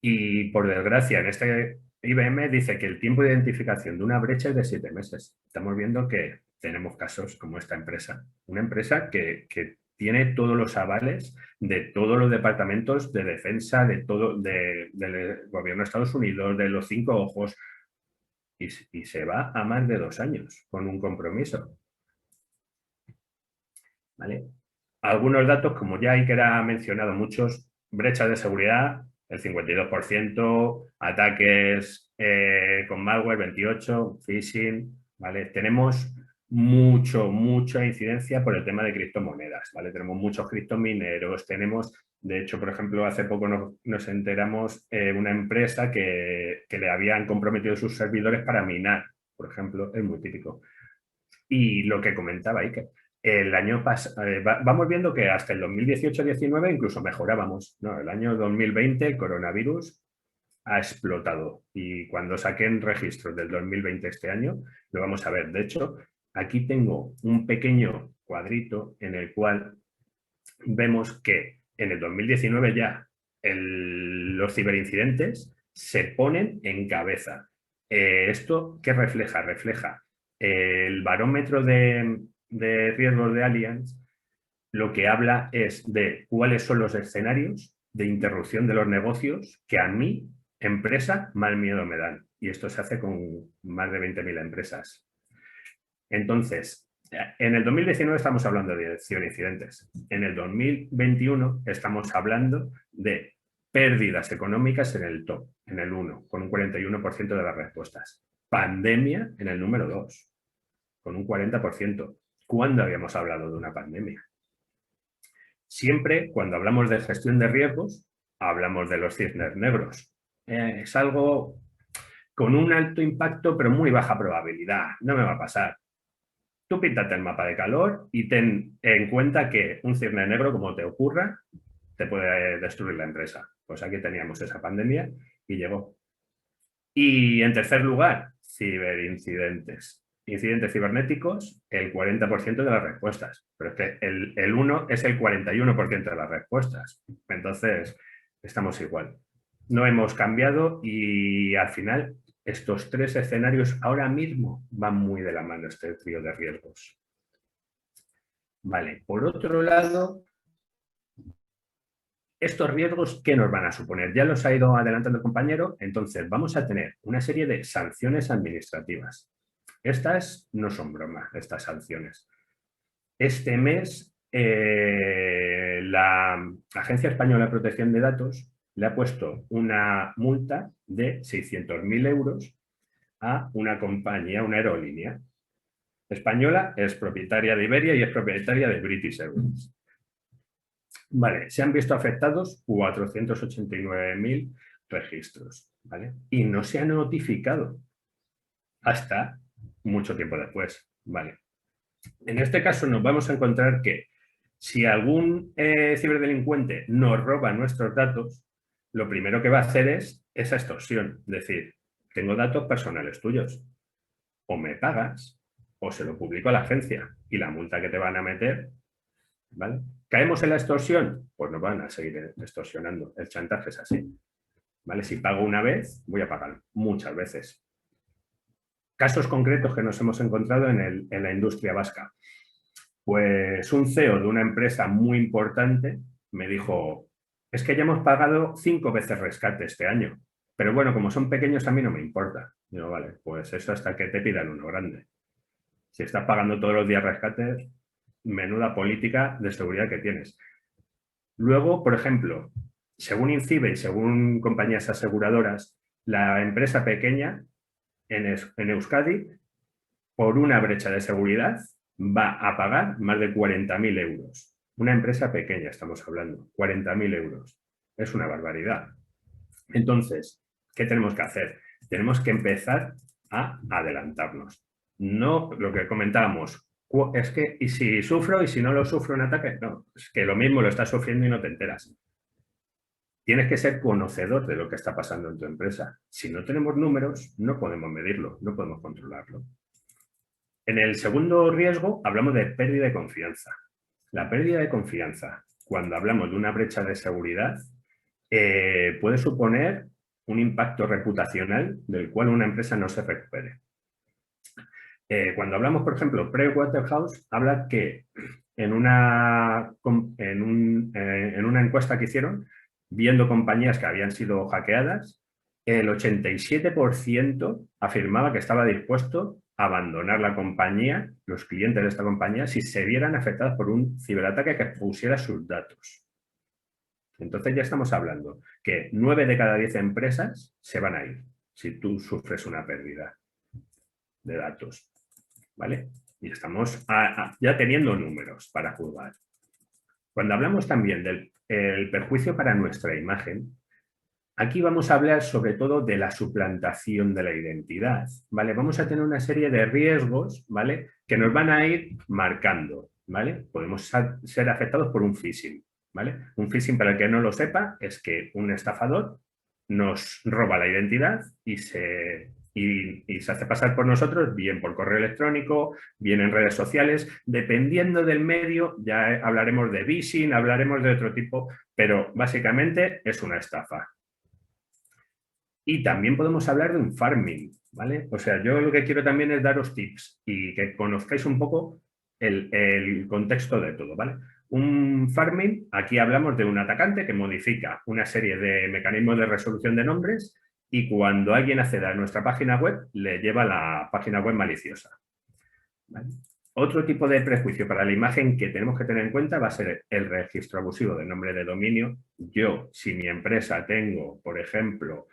Y por desgracia, en este IBM dice que el tiempo de identificación de una brecha es de 7 meses. Estamos viendo que tenemos casos como esta empresa. Una empresa que tiene todos los avales de todos los departamentos de defensa, del gobierno de Estados Unidos, de los 5 ojos, y se va a más de 2 años con un compromiso. ¿Vale? Algunos datos, como ya Iker ha mencionado muchos, brechas de seguridad, el 52%, ataques con malware, 28%, phishing, ¿vale? Tenemos mucha incidencia por el tema de criptomonedas, ¿vale? Tenemos muchos criptomineros, tenemos, de hecho, por ejemplo, hace poco nos enteramos una empresa que le habían comprometido sus servidores para minar, por ejemplo, es muy típico. Y lo que comentaba Iker, el año pasado, vamos viendo que hasta el 2018-19 incluso mejorábamos, ¿no? El año 2020 el coronavirus ha explotado y cuando saquen registros del 2020 este año lo vamos a ver. De hecho, aquí tengo un pequeño cuadrito en el cual vemos que en el 2019 ya los ciberincidentes se ponen en cabeza. ¿Esto qué refleja? Refleja el barómetro de riesgos de Allianz. Lo que habla es de cuáles son los escenarios de interrupción de los negocios que a mí, empresa, más miedo me dan. Y esto se hace con más de 20.000 empresas. Entonces, en el 2019 estamos hablando de incidentes. En el 2021 estamos hablando de pérdidas económicas en el top, en el 1, con un 41% de las respuestas. Pandemia en el número 2, con un 40%. ¿Cuándo habíamos hablado de una pandemia? Siempre, cuando hablamos de gestión de riesgos, hablamos de los cisnes negros. Es algo con un alto impacto, pero muy baja probabilidad. No me va a pasar. Tú píntate el mapa de calor y ten en cuenta que un cisne negro, como te ocurra, te puede destruir la empresa. Pues aquí teníamos esa pandemia y llegó. Y en tercer lugar, ciberincidentes. Incidentes cibernéticos, el 40% de las respuestas. Pero es que el 1 es el 41% de las respuestas. Entonces, estamos igual. No hemos cambiado y al final estos 3 escenarios ahora mismo van muy de la mano, este trío de riesgos. Vale, por otro lado, ¿estos riesgos qué nos van a suponer? Ya los ha ido adelantando el compañero, entonces vamos a tener una serie de sanciones administrativas. Estas no son bromas, estas sanciones. Este mes, la Agencia Española de Protección de Datos le ha puesto una multa de 600.000 euros a una compañía, una aerolínea española, es propietaria de Iberia y es propietaria de British Airways. Vale, se han visto afectados 489.000 registros, ¿vale? Y no se ha notificado hasta mucho tiempo después, ¿vale? En este caso nos vamos a encontrar que si algún ciberdelincuente nos roba nuestros datos, lo primero que va a hacer es esa extorsión, es decir, tengo datos personales tuyos, o me pagas o se lo publico a la agencia y la multa que te van a meter, ¿vale? ¿Caemos en la extorsión? Pues nos van a seguir extorsionando. El chantaje es así, ¿vale? Si pago una vez, voy a pagar muchas veces. Casos concretos que nos hemos encontrado en la industria vasca. Pues un CEO de una empresa muy importante me dijo, es que ya hemos pagado 5 veces rescate este año, pero bueno, como son pequeños a mí no me importa. Digo, vale, pues eso hasta que te pidan uno grande. Si estás pagando todos los días rescates, menuda política de seguridad que tienes. Luego, por ejemplo, según INCIBE y según compañías aseguradoras, la empresa pequeña en Euskadi, por una brecha de seguridad, va a pagar más de 40.000 euros. Una empresa pequeña, estamos hablando, 40.000 euros. Es una barbaridad. Entonces, ¿qué tenemos que hacer? Tenemos que empezar a adelantarnos. No lo que comentábamos, es que, ¿y si sufro y si no lo sufro un ataque? No, es que lo mismo lo estás sufriendo y no te enteras. Tienes que ser conocedor de lo que está pasando en tu empresa. Si no tenemos números, no podemos medirlo, no podemos controlarlo. En el segundo riesgo hablamos de pérdida de confianza. La pérdida de confianza, cuando hablamos de una brecha de seguridad, puede suponer un impacto reputacional del cual una empresa no se recupere. Cuando hablamos, por ejemplo, Pricewaterhouse habla que en una encuesta que hicieron, viendo compañías que habían sido hackeadas, el 87% afirmaba que estaba dispuesto a abandonar la compañía, los clientes de esta compañía, si se vieran afectados por un ciberataque que expusiera sus datos. Entonces ya estamos hablando que 9 de cada 10 empresas se van a ir si tú sufres una pérdida de datos, ¿vale? Y estamos ya teniendo números para juzgar. Cuando hablamos también del perjuicio para nuestra imagen, aquí vamos a hablar sobre todo de la suplantación de la identidad, ¿vale? Vamos a tener una serie de riesgos, ¿vale? Que nos van a ir marcando, ¿vale? Podemos ser afectados por un phishing, ¿vale? Un phishing, para el que no lo sepa, es que un estafador nos roba la identidad y se hace pasar por nosotros, bien por correo electrónico, bien en redes sociales, dependiendo del medio, ya hablaremos de phishing, hablaremos de otro tipo, pero básicamente es una estafa. Y también podemos hablar de un farming, ¿vale? O sea, yo lo que quiero también es daros tips y que conozcáis un poco el contexto de todo, ¿vale? Un farming, aquí hablamos de un atacante que modifica una serie de mecanismos de resolución de nombres y cuando alguien accede a nuestra página web, le lleva a la página web maliciosa, ¿vale? Otro tipo de prejuicio para la imagen que tenemos que tener en cuenta va a ser el registro abusivo del nombre de dominio. Yo, si mi empresa tengo, por ejemplo,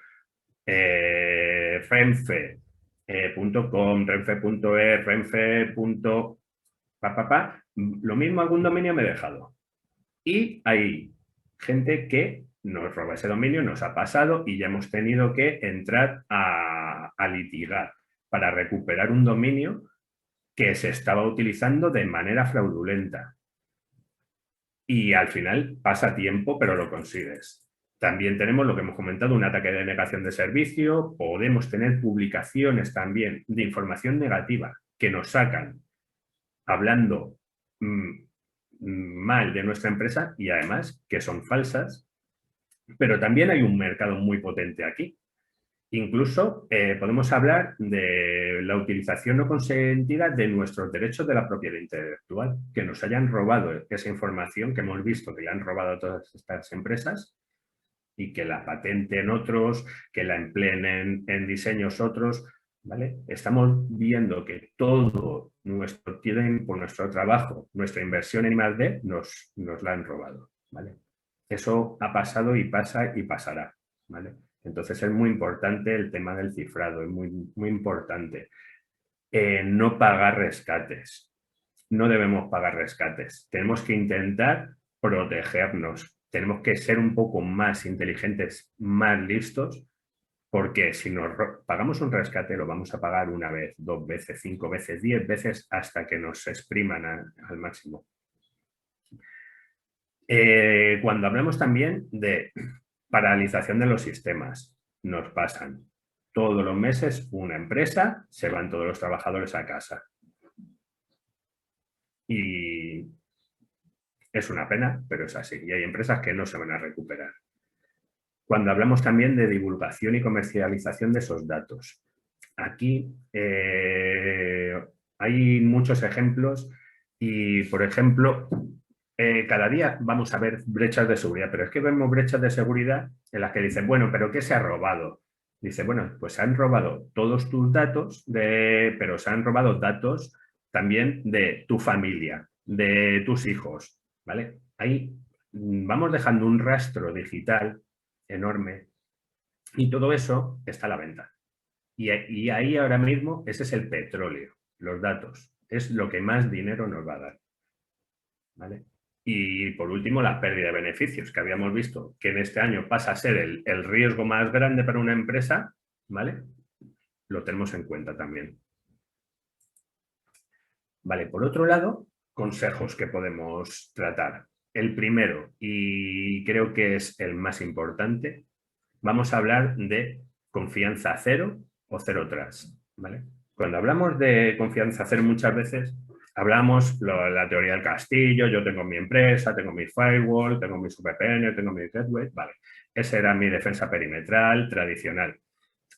renfe.com, renfe.es, renfe. Lo mismo algún dominio me he dejado. Y hay gente que nos roba ese dominio, nos ha pasado y ya hemos tenido que entrar a litigar para recuperar un dominio que se estaba utilizando de manera fraudulenta. Y al final pasa tiempo, pero lo consigues. También tenemos lo que hemos comentado, un ataque de negación de servicio. Podemos tener publicaciones también de información negativa que nos sacan hablando mal de nuestra empresa y además que son falsas. Pero también hay un mercado muy potente aquí. Incluso podemos hablar de la utilización no consentida de nuestros derechos de la propiedad intelectual, que nos hayan robado esa información que hemos visto que le han robado a todas estas empresas y que la patenten otros, que la empleen en diseños otros, ¿vale? Estamos viendo que todo nuestro tiempo, nuestro trabajo, nuestra inversión en I+D nos la han robado, ¿vale? Eso ha pasado y pasa y pasará, ¿vale? Entonces es muy importante el tema del cifrado, es muy, muy importante. No pagar rescates. No debemos pagar rescates. Tenemos que intentar protegernos. Tenemos que ser un poco más inteligentes, más listos, porque si nos pagamos un rescate lo vamos a pagar 1 vez, 2 veces, 5 veces, 10 veces hasta que nos expriman al máximo. Cuando hablamos también de paralización de los sistemas, nos pasan todos los meses una empresa, se van todos los trabajadores a casa. Y es una pena, pero es así. Y hay empresas que no se van a recuperar. Cuando hablamos también de divulgación y comercialización de esos datos. Aquí hay muchos ejemplos y, por ejemplo, cada día vamos a ver brechas de seguridad, pero es que vemos brechas de seguridad en las que dicen, bueno, ¿pero qué se ha robado? Dice, bueno, pues se han robado todos tus datos, pero se han robado datos también de tu familia, de tus hijos, ¿vale? Ahí vamos dejando un rastro digital enorme y todo eso está a la venta. Y ahí ahora mismo ese es el petróleo, los datos. Es lo que más dinero nos va a dar, ¿vale? Y por último, la pérdida de beneficios, que habíamos visto que en este año pasa a ser el riesgo más grande para una empresa, ¿vale? Lo tenemos en cuenta también. Vale, por otro lado, consejos que podemos tratar. El primero, y creo que es el más importante, vamos a hablar de confianza cero o cero trust, ¿vale? Cuando hablamos de confianza cero muchas veces hablamos la teoría del castillo, yo tengo mi empresa, tengo mi firewall, tengo mi VPN, tengo mi gateway, vale. Esa era mi defensa perimetral tradicional.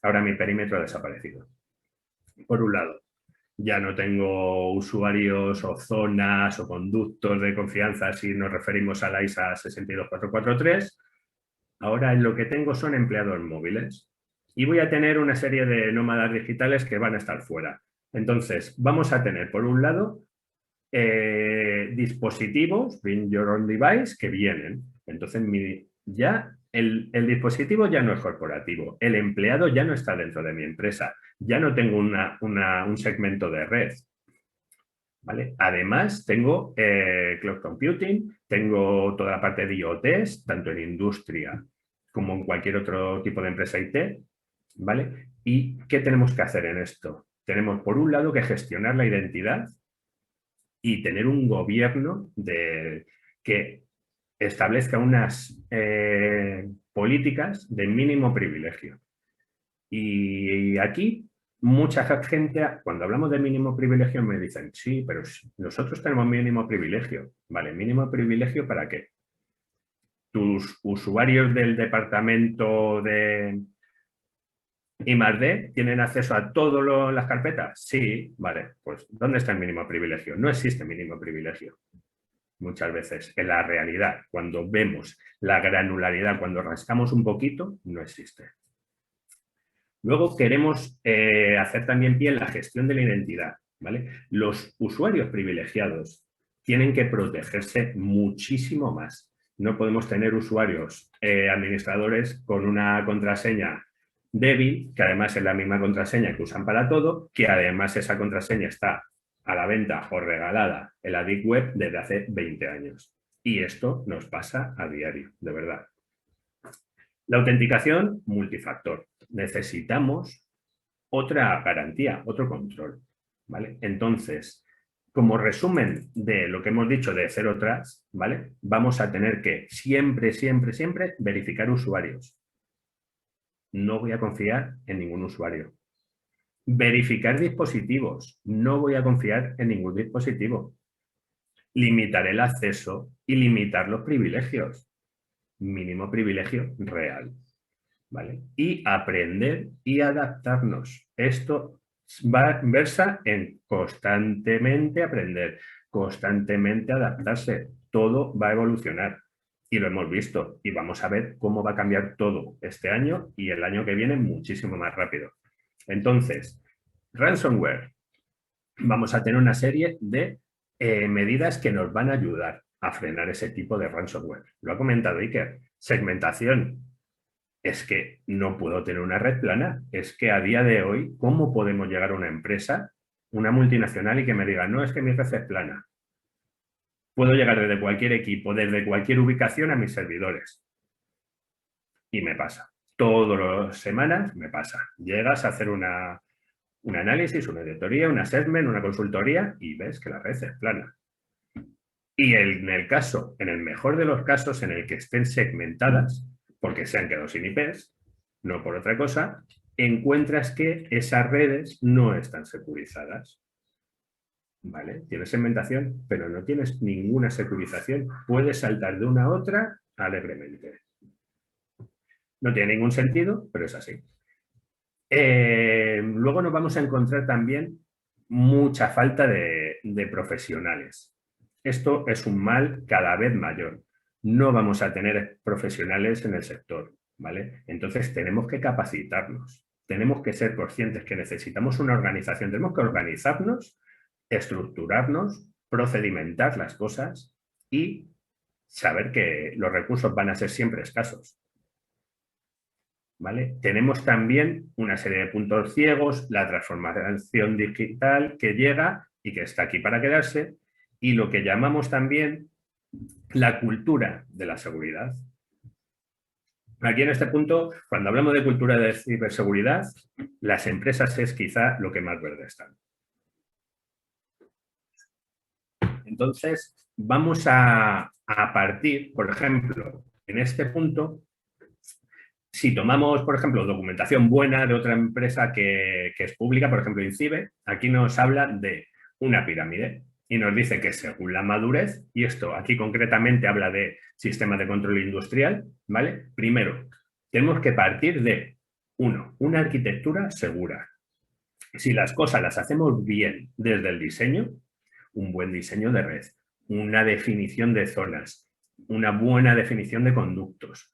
Ahora mi perímetro ha desaparecido. Por un lado, ya no tengo usuarios o zonas o conductos de confianza si nos referimos a la ISA 62443. Ahora lo que tengo son empleados móviles y voy a tener una serie de nómadas digitales que van a estar fuera. Entonces, vamos a tener, por un lado, dispositivos, bring your own device, que vienen. Entonces, ya el dispositivo ya no es corporativo, el empleado ya no está dentro de mi empresa, ya no tengo un segmento de red. ¿Vale? Además, tengo cloud computing, tengo toda la parte de IoTs, tanto en industria como en cualquier otro tipo de empresa IT. ¿Vale? ¿Y qué tenemos que hacer en esto? Tenemos, por un lado, que gestionar la identidad y tener un gobierno que establezca unas políticas de mínimo privilegio. Y aquí mucha gente, cuando hablamos de mínimo privilegio, me dicen, sí, pero nosotros tenemos mínimo privilegio. Vale, ¿mínimo privilegio para qué? ¿Tus usuarios del departamento de I+D tienen acceso a todas las carpetas? Sí, vale, pues ¿dónde está el mínimo privilegio? No existe mínimo privilegio. Muchas veces, en la realidad, cuando vemos la granularidad, cuando rascamos un poquito, no existe. Luego queremos hacer también bien la gestión de la identidad, ¿vale? Los usuarios privilegiados tienen que protegerse muchísimo más. No podemos tener usuarios administradores con una contraseña débil, que además es la misma contraseña que usan para todo, que además esa contraseña está a la venta o regalada en la Deep Web desde hace 20 años. Y esto nos pasa a diario, de verdad. La autenticación multifactor. Necesitamos otra garantía, otro control, ¿vale? Entonces, como resumen de lo que hemos dicho de Zero Trust, ¿vale? Vamos a tener que siempre, siempre, siempre verificar usuarios. No voy a confiar en ningún usuario. Verificar dispositivos. No voy a confiar en ningún dispositivo. Limitar el acceso y limitar los privilegios. Mínimo privilegio real. ¿vale? Y aprender y adaptarnos. Esto versa en constantemente aprender, constantemente adaptarse. Todo va a evolucionar y lo hemos visto y vamos a ver cómo va a cambiar todo este año y el año que viene muchísimo más rápido. Entonces, ransomware. Vamos a tener una serie de medidas que nos van a ayudar a frenar ese tipo de ransomware. Lo ha comentado Iker. Segmentación. Es que no puedo tener una red plana. Es que a día de hoy, ¿cómo podemos llegar a una empresa, una multinacional, y que me diga, no, es que mi red es plana? Puedo llegar desde cualquier equipo, desde cualquier ubicación a mis servidores. Y me pasa. Todas las semanas me pasa. Llegas a hacer un análisis, una auditoría, un assessment, una consultoría y ves que la red es plana. Y en el mejor de los casos en el que estén segmentadas, porque se han quedado sin IPs, no por otra cosa, encuentras que esas redes no están securizadas. ¿Vale? Tienes segmentación, pero no tienes ninguna securización. Puedes saltar de una a otra alegremente. No tiene ningún sentido, pero es así. Luego nos vamos a encontrar también mucha falta de profesionales. Esto es un mal cada vez mayor. No vamos a tener profesionales en el sector, ¿vale? Entonces tenemos que capacitarnos. Tenemos que ser conscientes que necesitamos una organización. Tenemos que organizarnos, estructurarnos, procedimentar las cosas y saber que los recursos van a ser siempre escasos. ¿Vale? Tenemos también una serie de puntos ciegos, la transformación digital que llega y que está aquí para quedarse, y lo que llamamos también la cultura de la seguridad. Aquí en este punto, cuando hablamos de cultura de ciberseguridad, las empresas es quizá lo que más verde están. Entonces, vamos a partir, por ejemplo, en este punto, si tomamos, por ejemplo, documentación buena de otra empresa que es pública, por ejemplo, INCIBE, aquí nos habla de una pirámide y nos dice que según la madurez, y esto aquí concretamente habla de sistema de control industrial, ¿vale? Primero, tenemos que partir de, una arquitectura segura. Si las cosas las hacemos bien desde el diseño, un buen diseño de red, una definición de zonas, una buena definición de conductos.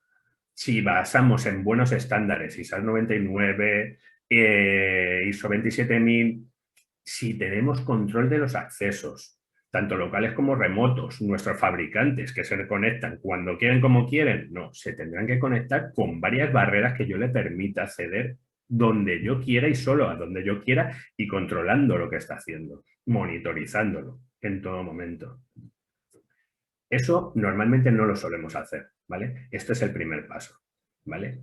Si basamos en buenos estándares, ISO 99, ISO 27000, si tenemos control de los accesos, tanto locales como remotos, nuestros fabricantes que se conectan cuando quieren, como quieren, no, se tendrán que conectar con varias barreras que yo le permita acceder donde yo quiera y solo a donde yo quiera y controlando lo que está haciendo, monitorizándolo en todo momento. Eso normalmente no lo solemos hacer, ¿vale? Este es el primer paso, ¿vale?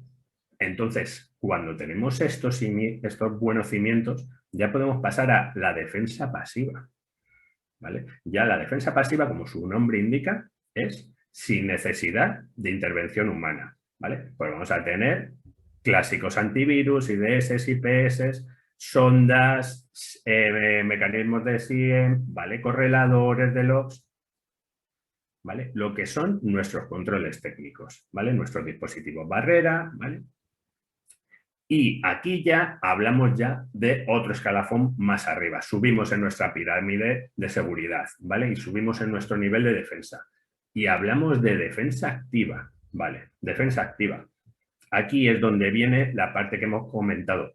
Entonces, cuando tenemos estos buenos cimientos, ya podemos pasar a la defensa pasiva, ¿vale? Ya la defensa pasiva, como su nombre indica, es sin necesidad de intervención humana, ¿vale? Pues vamos a tener clásicos antivirus, IDS, IPS, sondas, mecanismos de SIEM, ¿vale? Correladores de logs, ¿vale? Lo que son nuestros controles técnicos, ¿vale? Nuestros dispositivos barrera, ¿vale? Y aquí ya hablamos ya de otro escalafón más arriba. Subimos en nuestra pirámide de seguridad, ¿vale? Y subimos en nuestro nivel de defensa. Y hablamos de defensa activa, ¿vale? Defensa activa. Aquí es donde viene la parte que hemos comentado.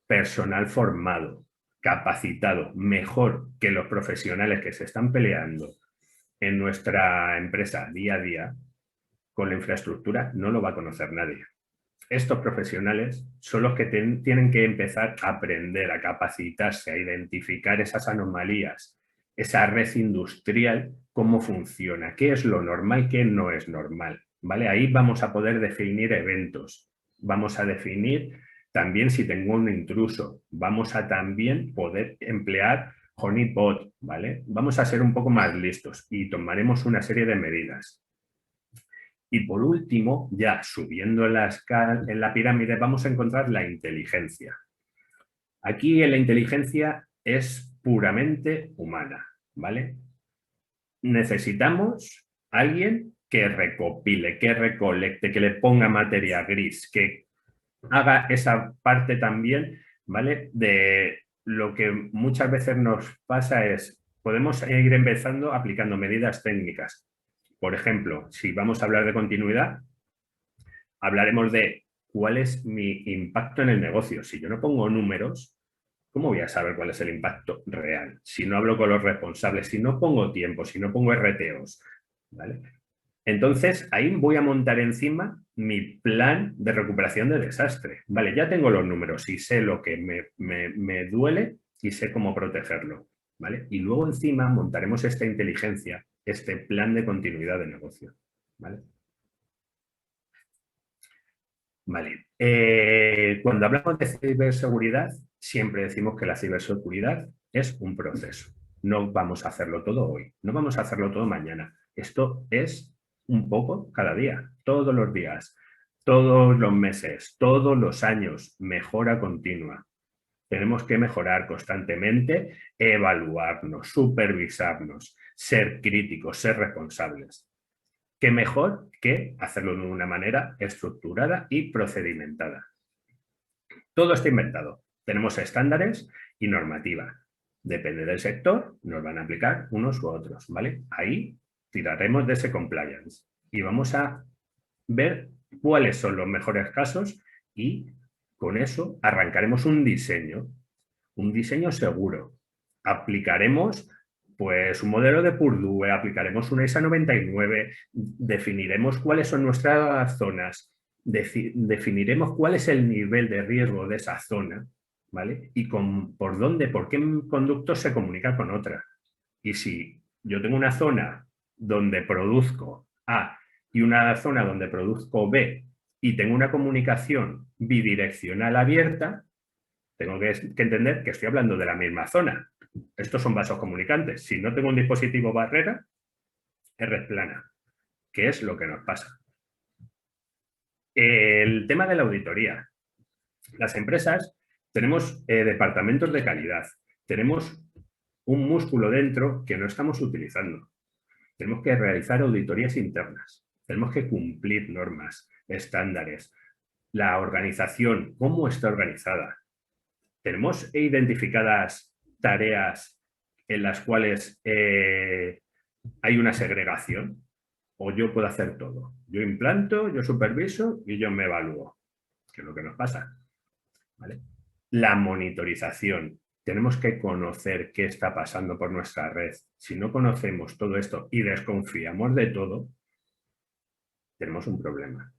Personal formado, capacitado, mejor que los profesionales que se están peleando en nuestra empresa día a día, con la infraestructura no lo va a conocer nadie. Estos profesionales son los que tienen que empezar a aprender, a capacitarse, a identificar esas anomalías, esa red industrial, cómo funciona, qué es lo normal, qué no es normal, ¿vale? Ahí vamos a poder definir eventos, vamos a definir también si tengo un intruso, vamos a también poder emplear honeypot, ¿vale? Vamos a ser un poco más listos y tomaremos una serie de medidas. Y por último, ya subiendo en la pirámide, vamos a encontrar la inteligencia. Aquí la inteligencia es puramente humana, ¿vale? Necesitamos a alguien que recopile, que recolecte, que le ponga materia gris, que haga esa parte también, ¿vale? De lo que muchas veces nos pasa es, podemos ir empezando aplicando medidas técnicas. Por ejemplo, si vamos a hablar de continuidad, hablaremos de cuál es mi impacto en el negocio. Si yo no pongo números, ¿cómo voy a saber cuál es el impacto real? Si no hablo con los responsables, si no pongo tiempo, si no pongo RTOs, ¿vale? Entonces, ahí voy a montar encima mi plan de recuperación de desastre. Vale, ya tengo los números y sé lo que me duele y sé cómo protegerlo. ¿Vale? Y luego encima montaremos esta inteligencia, este plan de continuidad de negocio. ¿Vale? Vale. Cuando hablamos de ciberseguridad, siempre decimos que la ciberseguridad es un proceso. No vamos a hacerlo todo hoy, no vamos a hacerlo todo mañana. Esto es un poco cada día, todos los días, todos los meses, todos los años, mejora continua. Tenemos que mejorar constantemente, evaluarnos, supervisarnos, ser críticos, ser responsables. ¿Qué mejor que hacerlo de una manera estructurada y procedimentada? Todo está inventado. Tenemos estándares y normativa. Depende del sector, nos van a aplicar unos u otros, ¿vale? Ahí tiraremos de ese compliance y vamos a ver cuáles son los mejores casos y con eso arrancaremos un diseño seguro. Aplicaremos pues un modelo de Purdue, aplicaremos una ISA 99, definiremos cuáles son nuestras zonas, definiremos cuál es el nivel de riesgo de esa zona, ¿vale? Y por qué conducto se comunica con otra. Y si yo tengo una zona donde produzco A y una zona donde produzco B y tengo una comunicación bidireccional abierta, tengo que entender que estoy hablando de la misma zona. Estos son vasos comunicantes. Si no tengo un dispositivo barrera, es red plana, que es lo que nos pasa. El tema de la auditoría. Las empresas tenemos departamentos de calidad. Tenemos un músculo dentro que no estamos utilizando. Tenemos que realizar auditorías internas. Tenemos que cumplir normas, estándares. La organización, cómo está organizada. ¿Tenemos identificadas tareas en las cuales hay una segregación? ¿O yo puedo hacer todo? Yo implanto, yo superviso y yo me evalúo, que es lo que nos pasa. ¿Vale? La monitorización. Tenemos que conocer qué está pasando por nuestra red. Si no conocemos todo esto y desconfiamos de todo, tenemos un problema.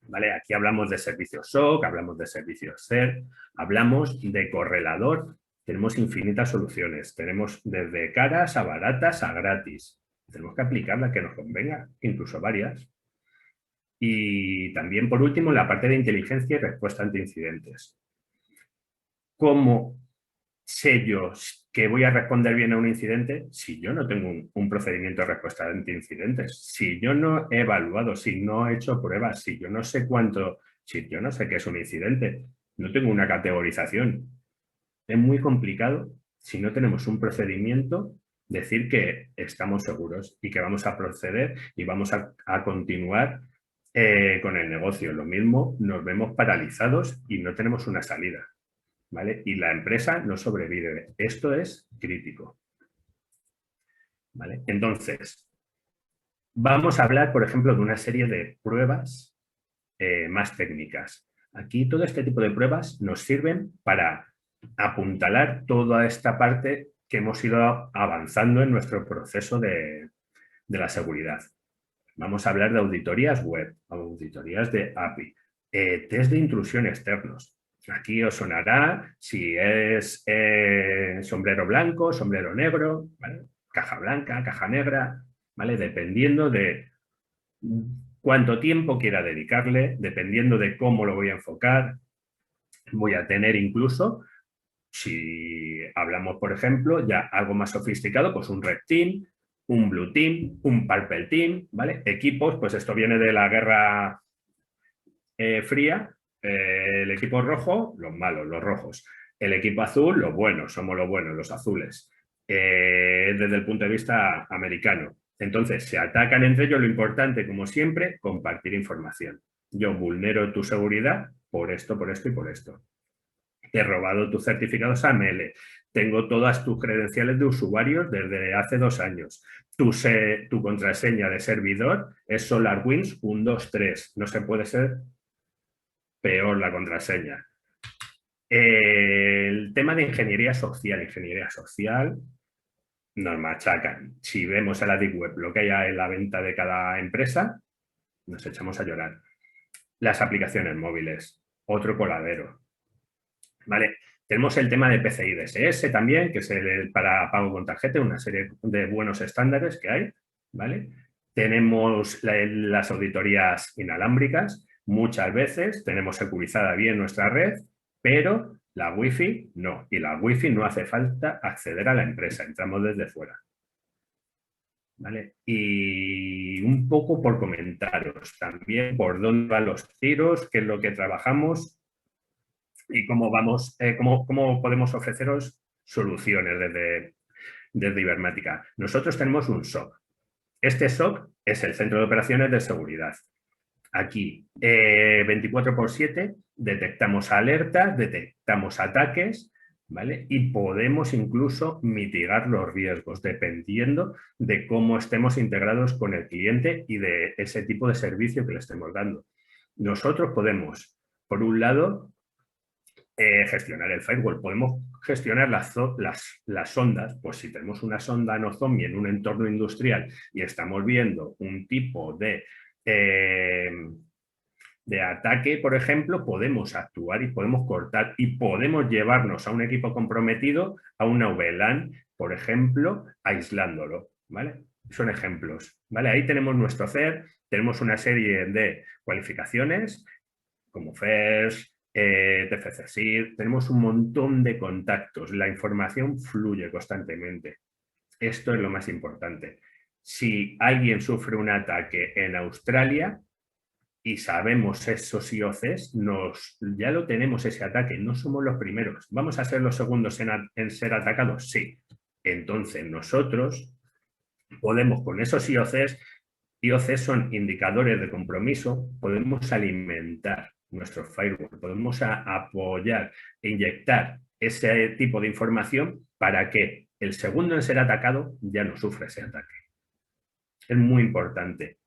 ¿Vale? Aquí hablamos de servicios SOC, hablamos de servicios CERT, hablamos de correlador, tenemos infinitas soluciones, tenemos desde caras a baratas a gratis, tenemos que aplicar la que nos convenga, incluso varias. Y también, por último, la parte de inteligencia y respuesta ante incidentes. ¿Cómo sé yo que voy a responder bien a un incidente si yo no tengo un procedimiento de respuesta ante incidentes? Si yo no he evaluado, si no he hecho pruebas, si yo no sé si yo no sé qué es un incidente, no tengo una categorización. Es muy complicado si no tenemos un procedimiento decir que estamos seguros y que vamos a proceder y vamos a continuar con el negocio. Lo mismo, nos vemos paralizados y no tenemos una salida. ¿Vale? Y la empresa no sobrevive. Esto es crítico. ¿Vale? Entonces, vamos a hablar, por ejemplo, de una serie de pruebas más técnicas. Aquí todo este tipo de pruebas nos sirven para apuntalar toda esta parte que hemos ido avanzando en nuestro proceso de la seguridad. Vamos a hablar de auditorías web, auditorías de API, test de intrusión externos. Aquí os sonará si es sombrero blanco, sombrero negro, ¿vale? Caja blanca, caja negra, ¿vale? Dependiendo de cuánto tiempo quiera dedicarle, dependiendo de cómo lo voy a enfocar. Voy a tener incluso, si hablamos, por ejemplo, ya algo más sofisticado, pues un Red Team, un Blue Team, un Purple Team, ¿vale? Equipos, pues esto viene de la Guerra Fría. El equipo rojo, los malos, los rojos. El equipo azul, los buenos, somos los buenos, los azules. Desde el punto de vista americano. Entonces, se atacan entre ellos. Lo importante, como siempre, compartir información. Yo vulnero tu seguridad, por esto, por esto y por esto. He robado tus certificados AML. Tengo todas tus credenciales de usuarios desde hace 2 años. Tu contraseña de servidor es SolarWinds 123. No se puede ser peor la contraseña. El tema de ingeniería social. Ingeniería social nos machacan. Si vemos a la Deep Web lo que hay en la venta de cada empresa, nos echamos a llorar. Las aplicaciones móviles, otro coladero. ¿Vale? Tenemos el tema de PCI DSS también, que es para pago con tarjeta, una serie de buenos estándares que hay. ¿Vale? Tenemos las auditorías inalámbricas. Muchas veces tenemos securizada bien nuestra red, pero la Wi-Fi no. Y la Wi-Fi no hace falta acceder a la empresa, entramos desde fuera. ¿Vale? Y un poco por comentaros también por dónde van los tiros, qué es lo que trabajamos y cómo vamos, cómo podemos ofreceros soluciones desde Ibermática. Nosotros tenemos un SOC. Este SOC es el Centro de Operaciones de Seguridad. Aquí, 24/7, detectamos alertas, detectamos ataques, ¿vale? Y podemos incluso mitigar los riesgos dependiendo de cómo estemos integrados con el cliente y de ese tipo de servicio que le estemos dando. Nosotros podemos, por un lado, gestionar el firewall, podemos gestionar las sondas. Pues si tenemos una sonda Nozomi en un entorno industrial y estamos viendo un tipo de ataque, por ejemplo, podemos actuar y podemos cortar y podemos llevarnos a un equipo comprometido a una VLAN, por ejemplo, aislándolo, ¿vale? Son ejemplos, ¿vale? Ahí tenemos nuestro CER, tenemos una serie de cualificaciones como FIRST, TFC-SIR, tenemos un montón de contactos, la información fluye constantemente. Esto es lo más importante. Si alguien sufre un ataque en Australia y sabemos esos IOCs, ya lo tenemos ese ataque, no somos los primeros. ¿Vamos a ser los segundos en ser atacados? Sí. Entonces nosotros podemos con esos IOCs son indicadores de compromiso, podemos alimentar nuestro firewall, podemos apoyar e inyectar ese tipo de información para que el segundo en ser atacado ya no sufra ese ataque. Es muy importante,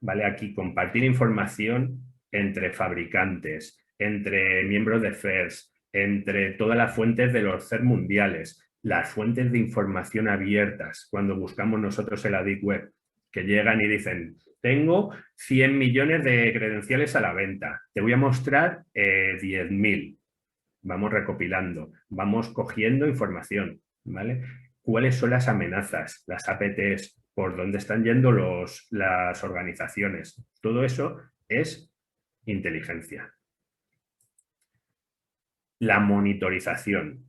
¿vale? Aquí compartir información entre fabricantes, entre miembros de FIRST, entre todas las fuentes de los CER mundiales, las fuentes de información abiertas, cuando buscamos nosotros en la Deep Web, que llegan y dicen, tengo 100 millones de credenciales a la venta, te voy a mostrar 10.000. Vamos recopilando, vamos cogiendo información, ¿vale? ¿Cuáles son las amenazas, las APTs, por dónde están yendo las organizaciones? Todo eso es inteligencia. La monitorización.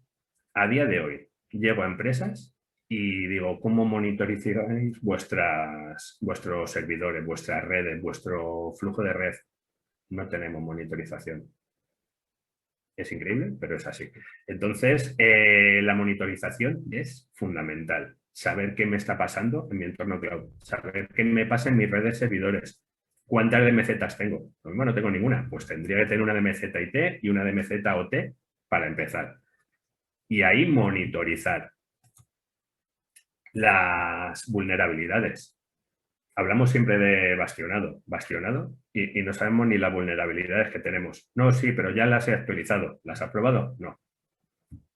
A día de hoy, llego a empresas y digo, ¿cómo monitorizáis vuestros servidores, vuestras redes, vuestro flujo de red? No tenemos monitorización. Es increíble, pero es así. Entonces, la monitorización es fundamental. Saber qué me está pasando en mi entorno cloud. Saber qué me pasa en mis redes de servidores. ¿Cuántas DMZs tengo? Pues bueno, no tengo ninguna. Pues tendría que tener una DMZ-IT y una DMZ-OT para empezar. Y ahí monitorizar las vulnerabilidades. Hablamos siempre de bastionado, y no sabemos ni las vulnerabilidades que tenemos. No, sí, pero ya las he actualizado. ¿Las has probado? No.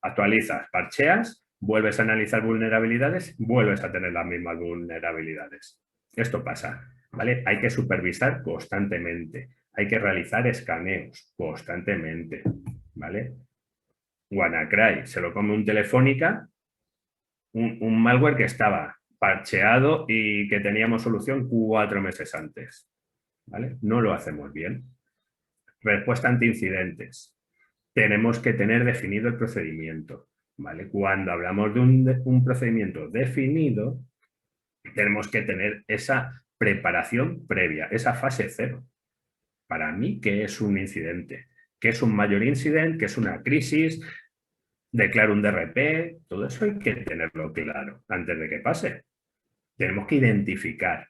Actualizas, parcheas, vuelves a analizar vulnerabilidades, vuelves a tener las mismas vulnerabilidades. Esto pasa, ¿vale? Hay que supervisar constantemente. Hay que realizar escaneos constantemente, ¿vale? WannaCry, se lo come un Telefónica, un malware que estaba parcheado y que teníamos solución 4 meses antes, ¿vale? No lo hacemos bien. Respuesta ante incidentes. Tenemos que tener definido el procedimiento, ¿vale? Cuando hablamos de un procedimiento definido, tenemos que tener esa preparación previa, esa fase 0. Para mí, ¿qué es un incidente? ¿Qué es un major incident? ¿Qué es una crisis? Declaro un DRP, todo eso hay que tenerlo claro antes de que pase. Tenemos que identificar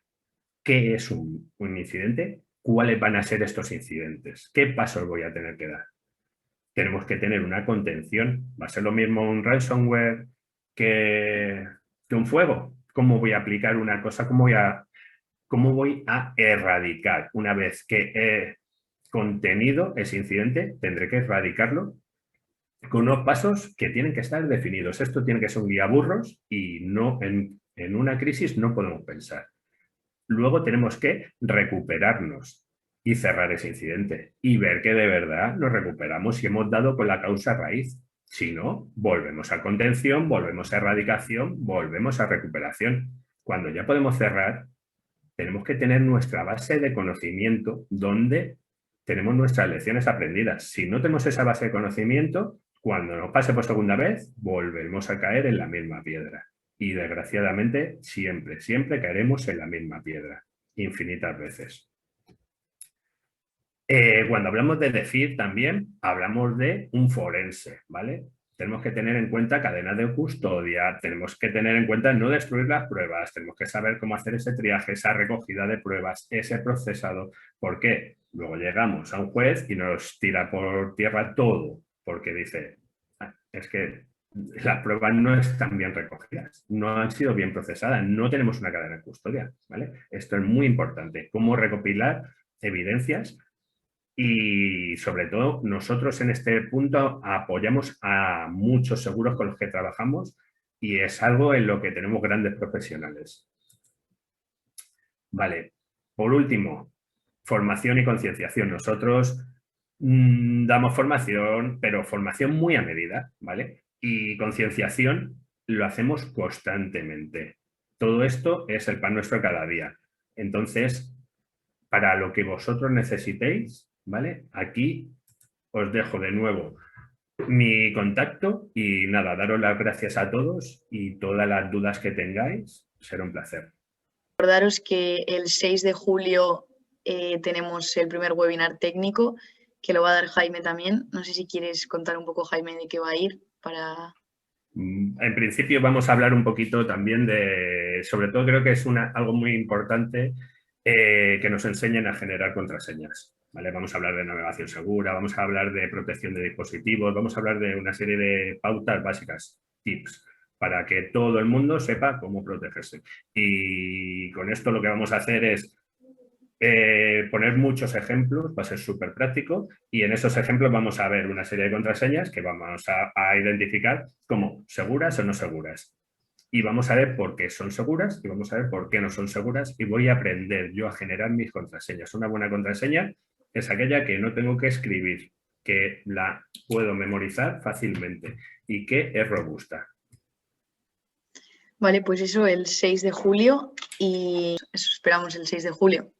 qué es un incidente, ¿cuáles van a ser estos incidentes? ¿Qué pasos voy a tener que dar? Tenemos que tener una contención. ¿Va a ser lo mismo un ransomware que un fuego? ¿Cómo voy a aplicar una cosa? ¿Cómo voy a erradicar? Una vez que he contenido ese incidente, tendré que erradicarlo con unos pasos que tienen que estar definidos. Esto tiene que ser un guía burros y no en una crisis no podemos pensar. Luego tenemos que recuperarnos y cerrar ese incidente y ver que de verdad nos recuperamos y hemos dado con la causa raíz. Si no, volvemos a contención, volvemos a erradicación, volvemos a recuperación. Cuando ya podemos cerrar, tenemos que tener nuestra base de conocimiento donde tenemos nuestras lecciones aprendidas. Si no tenemos esa base de conocimiento, cuando nos pase por segunda vez, volvemos a caer en la misma piedra. Y desgraciadamente, siempre caeremos en la misma piedra, infinitas veces. Cuando hablamos de DEFIR también hablamos de un forense, ¿vale? Tenemos que tener en cuenta cadenas de custodia, tenemos que tener en cuenta no destruir las pruebas, tenemos que saber cómo hacer ese triaje, esa recogida de pruebas, ese procesado. ¿Por qué? Luego llegamos a un juez y nos tira por tierra todo, porque dice, es que las pruebas no están bien recogidas, no han sido bien procesadas, no tenemos una cadena de custodia, ¿vale? Esto es muy importante, cómo recopilar evidencias. Y sobre todo, nosotros en este punto apoyamos a muchos seguros con los que trabajamos y es algo en lo que tenemos grandes profesionales. Vale, por último, formación y concienciación. Nosotros damos formación, pero formación muy a medida, ¿vale? Y concienciación lo hacemos constantemente. Todo esto es el pan nuestro cada día. Entonces, para lo que vosotros necesitéis, ¿vale? Aquí os dejo de nuevo mi contacto y nada, daros las gracias a todos y todas las dudas que tengáis, será un placer. Recordaros que el 6 de julio tenemos el primer webinar técnico que lo va a dar Jaime también. No sé si quieres contar un poco, Jaime, de qué va a ir para... En principio vamos a hablar un poquito también de, sobre todo creo que es algo muy importante que nos enseñen a generar contraseñas. ¿Vale? Vamos a hablar de navegación segura, vamos a hablar de protección de dispositivos, vamos a hablar de una serie de pautas básicas, tips, para que todo el mundo sepa cómo protegerse. Y con esto lo que vamos a hacer es poner muchos ejemplos, va a ser súper práctico, y en esos ejemplos vamos a ver una serie de contraseñas que vamos a identificar como seguras o no seguras. Y vamos a ver por qué son seguras y vamos a ver por qué no son seguras y voy a aprender yo a generar mis contraseñas. Una buena contraseña es aquella que no tengo que escribir, que la puedo memorizar fácilmente y que es robusta. Vale, pues eso el 6 de julio y eso esperamos el 6 de julio.